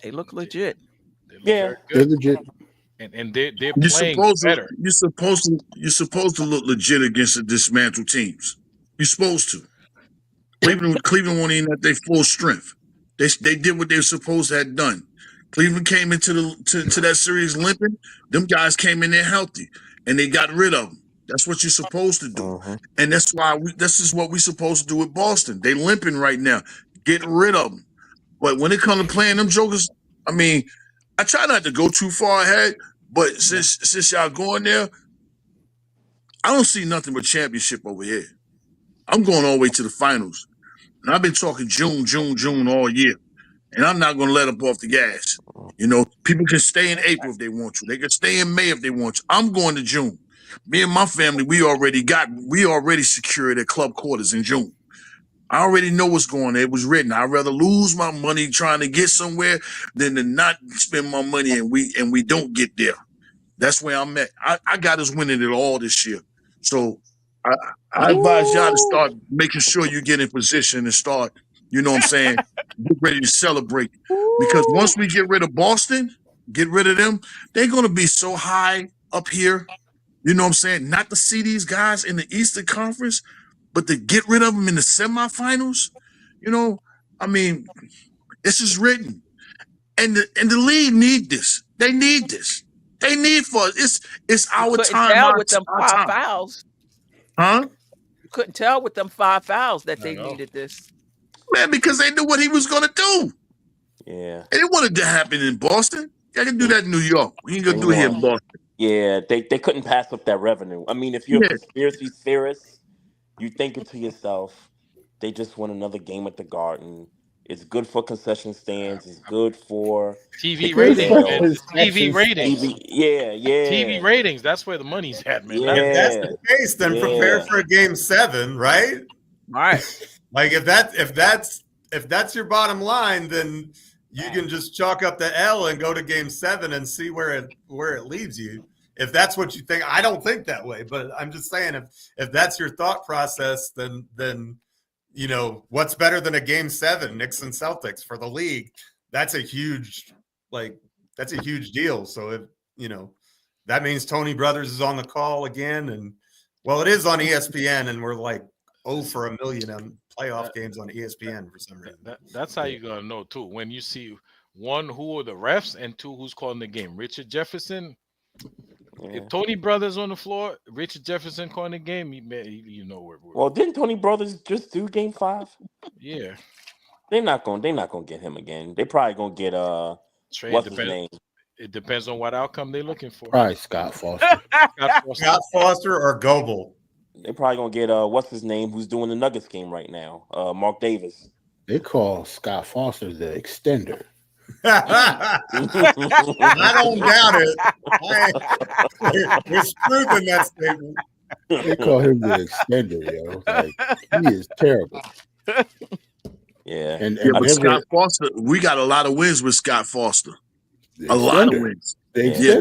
legit. They look Yeah. very They're good. legit. And they're You're playing supposed to. better. You're supposed to look legit against the dismantled teams. You're supposed to. Cleveland won't even at their full strength. They did what they were supposed to have done. Cleveland came into to that series limping. Them guys came in there healthy, and they got rid of them. That's what you're supposed to do, Mhm. and that's why this is what we're supposed to do with Boston. They limping right now. Get rid of them. But when it comes to playing them jokers, I mean, I try not to go too far ahead. But since y'all going there, I don't see nothing but championship over here. I'm going all the way to the finals. And I've been talking June all year. And I'm not going to let up off the gas. You know, people can stay in April if they want to. They can stay in May if they want to. I'm going to June. Me and my family, we already secured at club quarters in June. I already know what's going on. It was written. I'd rather lose my money trying to get somewhere than to not spend my money and we don't get there. That's where I'm at. I got us winning it all this year. So I advise y'all to start making sure you get in position and start, you know what I'm saying, get ready to celebrate. Because once we get rid of Boston, get rid of them, they're going to be so high up here. You know what I'm saying? Not to see these guys in the Eastern Conference, but to get rid of them in the semifinals, you know, I mean, this is written. And the league need this. They need this. They need for us. It's our Couldn't time. tell Our with them 5 time. fouls. Huh? You couldn't tell with them 5 fouls that I they know. needed this. Man, because they knew what he was going to do. Yeah. They didn't want it to happen in Boston. They can do that in New York. We ain't going to do it here in Boston. Yeah, they couldn't pass up that revenue. I mean, if you're a Yeah. conspiracy theorist, you thinking to yourself, they just won another game at the Garden. It's good for concession stands. It's good for TV ticket ratings, sales. man. TV ratings. Yeah. TV ratings. That's where the money's at, man. Yeah. If that's the case, then prepare for a game 7, right? Right. Like if that's your bottom line, then you can just chalk up the L and go to game 7 and see where it leaves you. If that's what you think. I don't think that way, but I'm just saying if that's your thought process, then you know, what's better than a game 7, Knicks and Celtics for the league? That's a huge deal. So if, you know, that means Tony Brothers is on the call again. And well, it is on ESPN and we're like 0 for a million on playoff games on ESPN for some reason. That's how you're going to know too. When you see 1, who are the refs, and 2, who's calling the game. Richard Jefferson. If Tony Brothers on the floor, Richard Jefferson calling the game, you know where. Well, didn't Tony Brothers just do game 5? Yeah. They're not gonna get him again. They probably gonna get what's his name? It depends on what outcome they're looking for. Probably Scott Foster. Scott Foster or Goebel. They're probably gonna get what's his name, who's doing the Nuggets game right now, Mark Davis. They call Scott Foster the extender. I don't doubt it. There's truth in that statement. They call him the extender, yo. Like, he is terrible. Yeah. But Scott Foster, we got a lot of wins with Scott Foster. A lot of wins. Yeah,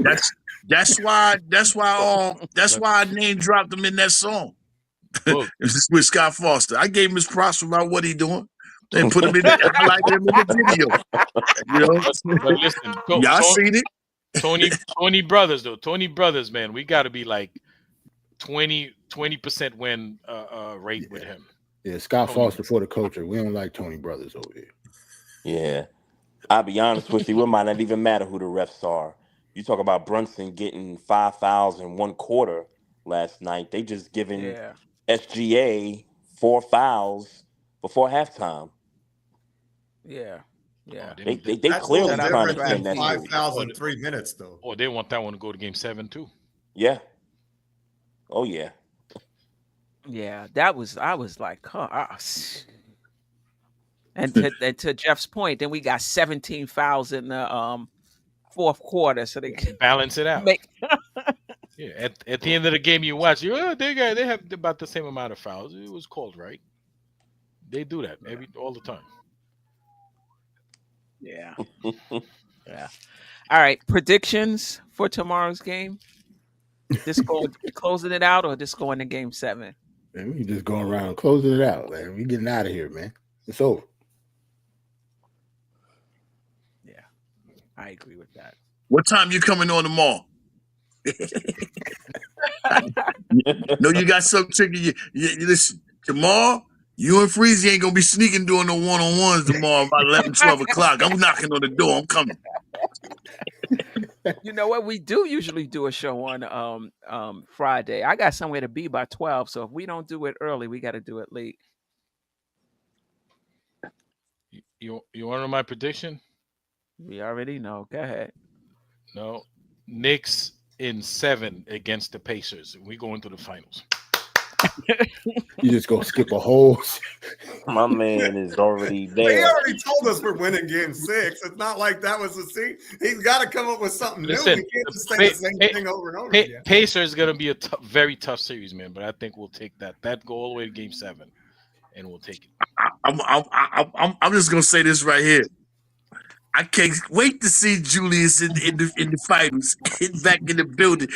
that's why I name dropped him in that song. With Scott Foster. I gave him his props about what he doing. And put him in the, I like him in the video. You know? But listen, y'all seen it? Tony Brothers, though. Tony Brothers, man, we got to be like 20% win rate with him. Yeah, Scott Tony. Foster for the culture. We don't like Tony Brothers over here. Yeah. I'll be honest with you, it might not even matter who the refs are. You talk about Brunson getting 5 fouls in one quarter last night. They just given SGA 4 fouls before halftime. Yeah. Yeah. They That's clearly a little trying to different defend than that 5 series. fouls in 3 minutes, though. Or they want that one to go to game 7 too. Yeah. Oh yeah. Yeah. I was like, huh. And to Jeff's point, then we got 17 fouls in the fourth quarter, so they can balance it out. Yeah, at the end of the game, you watch. They have about the same amount of fouls. It was called right. They do that all the time. Yeah. Yeah. All right. Predictions for tomorrow's game. This closing it out, or this going to game 7? Man, we just going around closing it out, man. We getting out of here, man. It's over. Yeah, I agree with that. What time you coming on tomorrow? No, you got some ticket. You listen, tomorrow, you and Freezy ain't going to be sneaking doing no one-on-ones tomorrow about 11, 12 o'clock. I'm knocking on the door. I'm coming. You know what? We do usually do a show on Friday. I got somewhere to be by 12, so if we don't do it early, we got to do it late. You want to know my prediction? We already know. Go ahead. No, Knicks in 7 against the Pacers. We go into the finals. You just go skip a whole. My man is already there. He already told us we're winning game 6. It's not like that was the scene. He's got to come up with something new. We can't just say the same thing over and over again. Pacers is going to be a very tough series, man. But I think we'll take that. That go all the way to game 7, and we'll take it. I'm just gonna say this right here. I can't wait to see Julius in the finals, back in the building.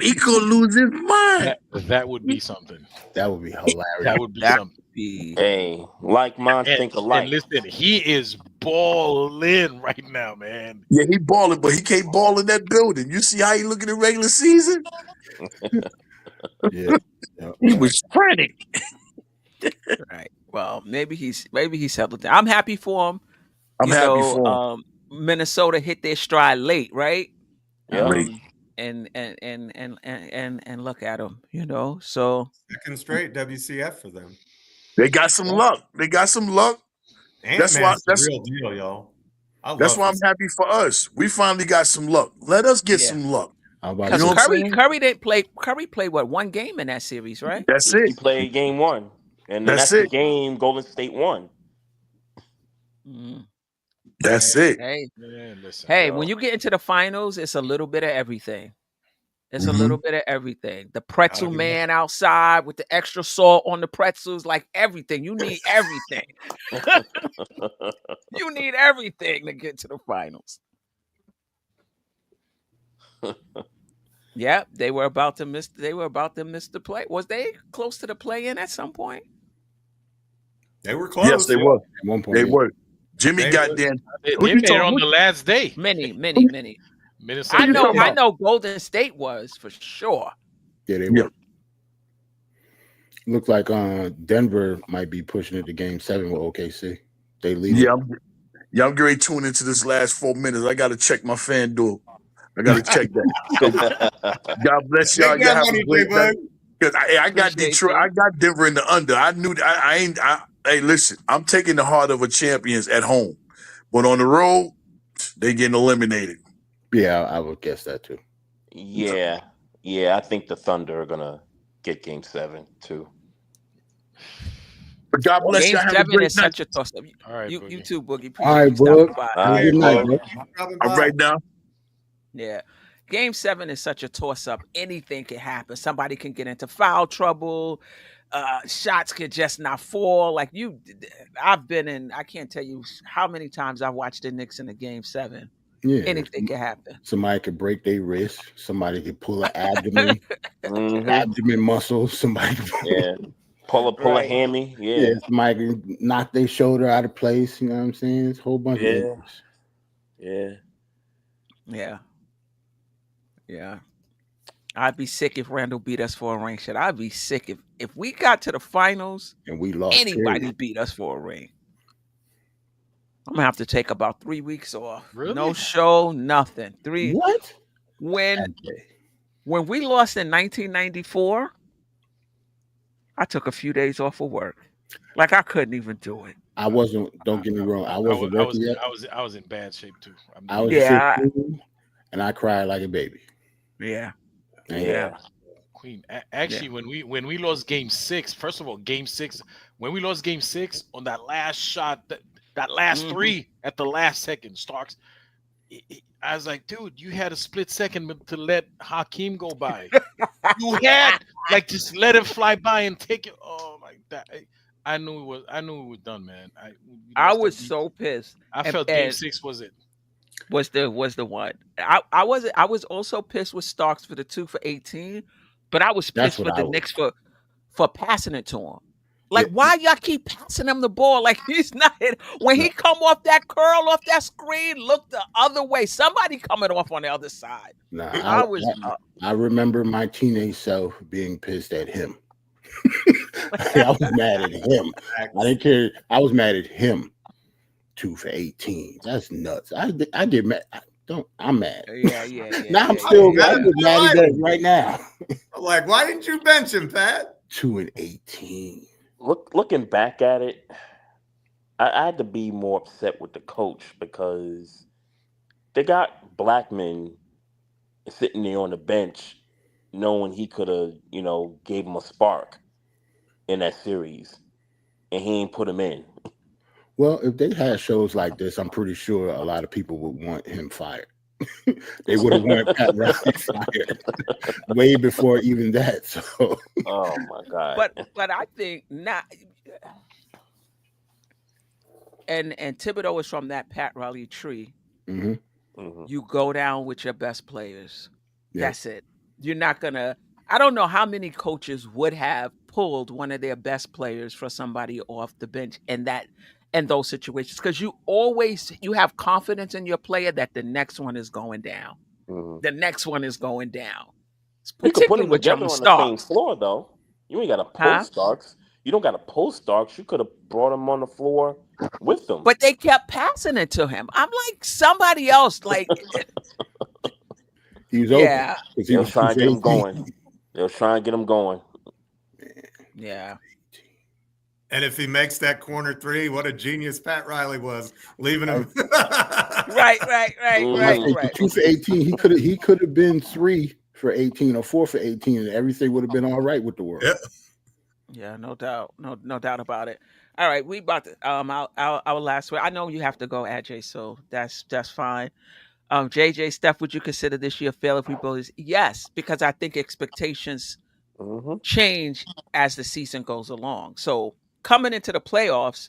He could lose his mind. That would be something. That would be hilarious. That would be something. Hey, like minds think alike. And listen, he is balling right now, man. Yeah, he balling, but he can't ball in that building. You see how he look in the regular season? Yeah. He was frantic. Right. Well, maybe he's settled down. I'm happy for him. I'm happy for him. Minnesota hit their stride late, right? Yeah. And look at them, So second straight WCF for them. They got some luck. That's why that's the real deal, y'all. That's why I'm happy for us. We finally got some luck. Let us get some luck. Because Curry didn't play. Curry played one game in that series, right? That's it. He played game 1, and then that's the game Golden State won. Mm. That's it. Hey, when you get into the finals, it's a little bit of everything. It's a little bit of everything. The pretzel man outside with the extra salt on the pretzels, like everything. You need everything. You need everything to get to the finals. Yep, they were about to miss the play. Was they close to the play-in at some point? They were close. Yes, they were. At one point, they were. Jimmy They got were. there. They made it on the last day. Many. Minnesota. I know Golden State was for sure. Yeah, they were. Looks like Denver might be pushing it to game 7 with OKC. They lead. Yeah, I'm getting ready to tune into this last 4 minutes. I got to check my FanDuel. I got to check that. God bless y'all. Y'all have a great night. Because I got Detroit. I got Denver in the under. I knew hey, listen, I'm taking the heart of a champions at home. But on the road, they getting eliminated. Yeah, I would guess that too. Yeah. I think the Thunder are gonna get game 7 too. But God bless Game y'all. Have a 7 great is night. such a toss up. All right, You too, Boogie. All right, Appreciate Boog. you stopping by. Have a good night, bro. All right, now. Yeah. Game 7 is such a toss-up. Anything can happen. Somebody can get into foul trouble. Shots could just not fall. Like I've been in, I can't tell you how many times I've watched the Knicks in the game 7. Yeah. Anything can happen. Somebody could break their wrist. Somebody could pull an abdomen, abdomen muscle. Somebody could pull a hammy. Yeah. Somebody could knock their shoulder out of place. You know what I'm saying? It's a whole bunch of injuries. Yeah. Yeah. I'd be sick if Randall beat us for a ring. Shit, I'd be sick if we got to the finals and we lost. Anybody period. beat us for a ring. I'm gonna have to take about 3 weeks off. Really? No show, nothing. What? When we lost in 1994, I took a few days off of work. Like I couldn't even do it. I wasn't. Don't get me wrong. I wasn't working yet. I was in bad shape too. I was 15, and I cried like a baby. Yeah. Queen. Actually, when we lost Game 6, first of all, Game 6, when we lost Game 6 on that last shot, that last three at the last second, Starks. I was like, dude, you had a split second to let Hakeem go by. You had just let him fly by and take it. Oh my God. I knew it was done, man. I was so pissed. I felt Game 6 was it. Was the one. I was also pissed with Starks for the 2 for 18, but I was pissed with the Knicks for passing it to him. Like, why y'all keep passing him the ball? Like he's not when he come off that curl off that screen, look the other way. Somebody coming off on the other side. Nah, I remember my teenage self being pissed at him. I was mad at him. I didn't care. I was mad at him. 2 for 18. That's nuts. I get mad. I'm mad. Yeah. Now I'm still mad at that right now. Like, why didn't you bench him, Pat? 2 and 18. Looking back at it, I had to be more upset with the coach because they got Blackman sitting there on the bench knowing he could have, gave him a spark in that series, and he ain't put him in. Well, if they had shows like this, I'm pretty sure a lot of people would want him fired. They would have wanted Pat Riley fired way before even that. So, oh my God! But I think not. And Thibodeau is from that Pat Riley tree. Mm-hmm. Mm-hmm. You go down with your best players. Yeah. That's it. You're not gonna. I don't know how many coaches would have pulled one of their best players for somebody off the bench in those situations, because you have confidence in your player that the next one is going down. Mm-hmm. The next one is going down. You could put them together on the same floor, though. You ain't got to pull Starks. You don't got to pull Starks. You could have brought him on the floor with them. But they kept passing it to him. I'm like, somebody else, like. He was open. Yeah. They were trying to get him going. They were trying to get him going. Yeah. And if he makes that corner 3, what a genius Pat Riley was, leaving him. Right. 2 for 18. He could have been 3 for 18 or 4 for 18, and everything would have been all right with the world. Yeah, no doubt. No doubt about it. All right, we about to our last word. I know you have to go, Ajay, so that's fine. JJ, Steph, would you consider this year fail if we both? Yes, because I think expectations change as the season goes along. So coming into the playoffs,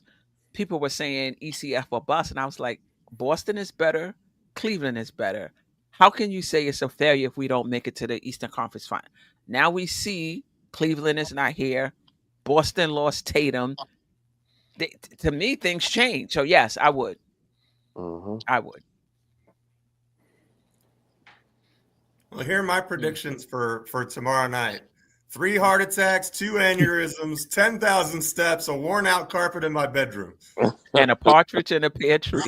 people were saying ECF or bust, and I was like, Boston is better, Cleveland is better. How can you say it's a failure if we don't make it to the Eastern Conference Final? Now we see Cleveland is not here. Boston lost Tatum. To me, things change. So yes, I would. I would. Well, here are my predictions for tomorrow night. 3 heart attacks, 2 aneurysms, 10,000 steps, a worn out carpet in my bedroom. And a partridge in a pear tree.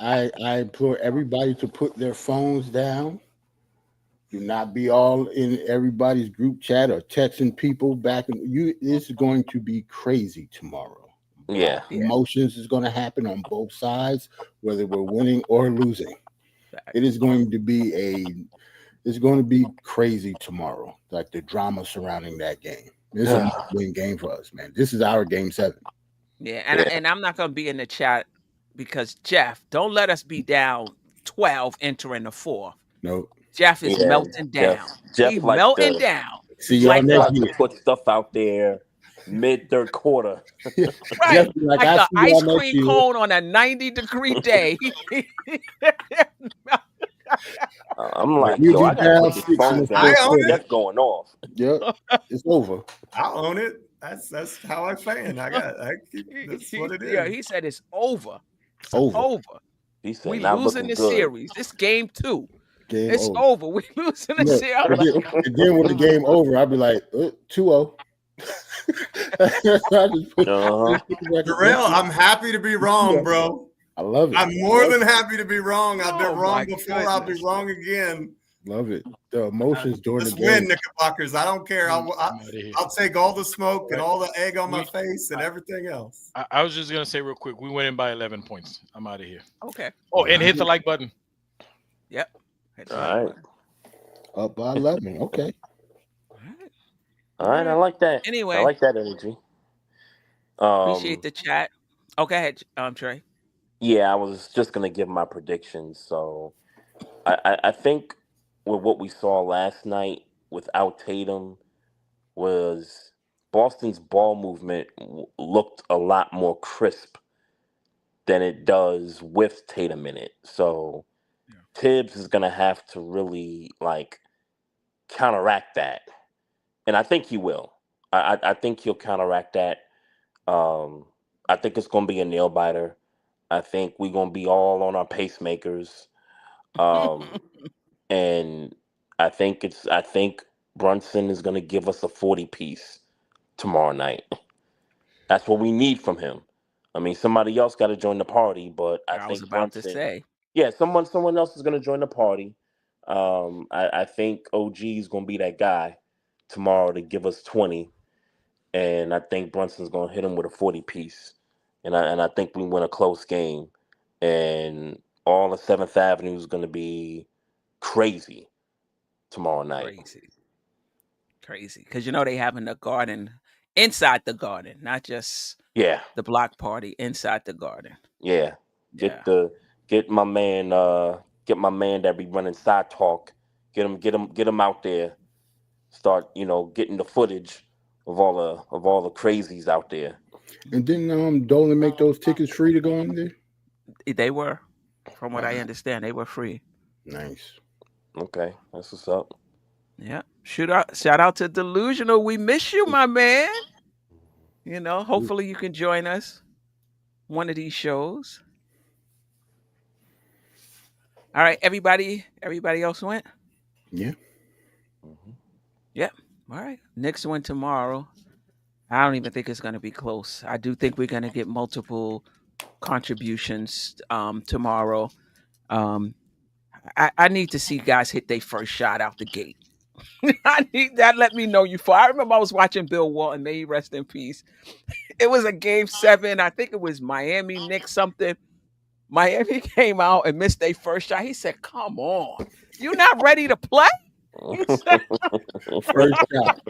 I implore everybody to put their phones down. Do not be all in everybody's group chat or texting people back. It's going to be crazy tomorrow. Yeah. Emotions is going to happen on both sides, whether we're winning or losing. It is going to be crazy tomorrow, like the drama surrounding that game. This is a win game for us, man. This is our game 7. Yeah, and I'm not going to be in the chat because, Geoff, don't let us be down 12 entering the 4th. No. Geoff is melting down. He's melting down. See, y'all like to put stuff out there mid-third quarter. Right. Like the ice cream cone on a 90-degree day. I'm like, yo, I got to put these phones down. That's going off. Yeah, it's over. I'll own it. That's how I fan. That's what it is. Yeah, he said it's over. Over. It's He said, we losing the series. This game 2. Game it's over. We losing this year. And then when the game over, I'll be like 2-0. Jerrell, I'm happy to be wrong, bro. I love it. I'm more than happy to be wrong. I've been wrong before. Goodness. I'll be wrong again. Love it. The emotions during Let's the game. win, Knickerbockers. I don't care. I'll take all the smoke and all the egg on my face and everything else. I was just gonna say real quick, we went in by 11 points. I'm out of here. Okay. Oh, and hit the like button. Yep. All right. Up by 11. Okay. All right. I like that. Anyway, I like that energy. Appreciate the chat. Oh, go ahead, Trey. Yeah, I was just gonna give my predictions. So I think with what we saw last night without Tatum was Boston's ball movement looked a lot more crisp than it does with Tatum in it. So Tibbs is gonna have to really like counteract that, and I think he will. I think he'll counteract that. I think it's gonna be a nail biter. I think we're gonna be all on our pacemakers. And I think Brunson is gonna give us a 40-piece tomorrow night. That's what we need from him. I mean, somebody else got to join the party, but I think was about Brunson, to say. Yeah, someone else is gonna join the party. I think OG is gonna be that guy tomorrow to give us 20, and I think Brunson's gonna hit him with a 40-piece. And I think we win a close game, and all of 7th Avenue is going to be crazy tomorrow night. Crazy. Because they have in the garden, inside the garden, not just the block party, inside the garden. Yeah. Get my man that be running Side Talk. Get him out there. Start getting the footage of all the crazies out there. And didn't Dolan make those tickets free to go in there? They were, from what I understand, they were free. Nice. Okay, that's what's up. Yeah. Shout out to Delusional. We miss you, my man. Hopefully you can join us one of these shows. All right, everybody else went? Yeah. Mm-hmm. Yep. All right. Knicks win tomorrow. I don't even think it's going to be close. I do think we're going to get multiple contributions tomorrow. I need to see guys hit their first shot out the gate. I need that. Let me know you for. I remember I was watching Bill Walton. May he rest in peace. It was a game 7. I think it was Miami Knicks something. Miami came out and missed their first shot. He said, "Come on, you not ready to play?" First shot.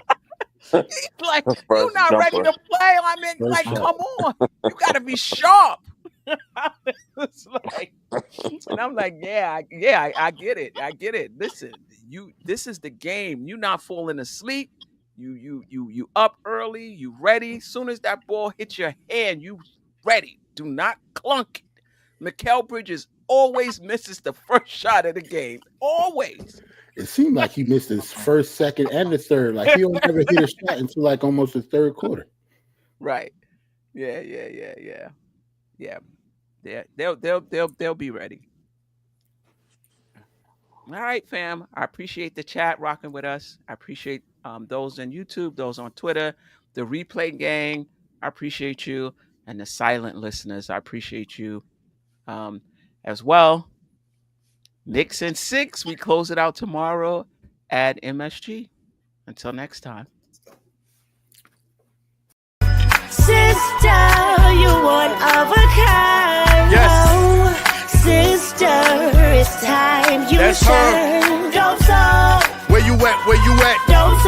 He's like, "You're not ready to play." I mean, first shot. Come on, you got to be sharp. And I'm like, I get it. I get it. Listen, this is the game. You not falling asleep. You up early. You ready. Soon as that ball hits your hand, you ready. Do not clunk it. Mikal Bridges always misses the first shot of the game. Always. It seemed like he missed his first, second, and the third. Like he don't ever hit a shot until like almost the third quarter. Right. Yeah. They'll be ready. All right, fam. I appreciate the chat rocking with us. I appreciate those on YouTube, those on Twitter, the replay gang. I appreciate you, and the silent listeners. I appreciate you as well. Knicks in 6. We close it out tomorrow at MSG. Until next time. Sister, you one of a kind. Yes. Sister, it's time you That's shine. her. Where you at? Don't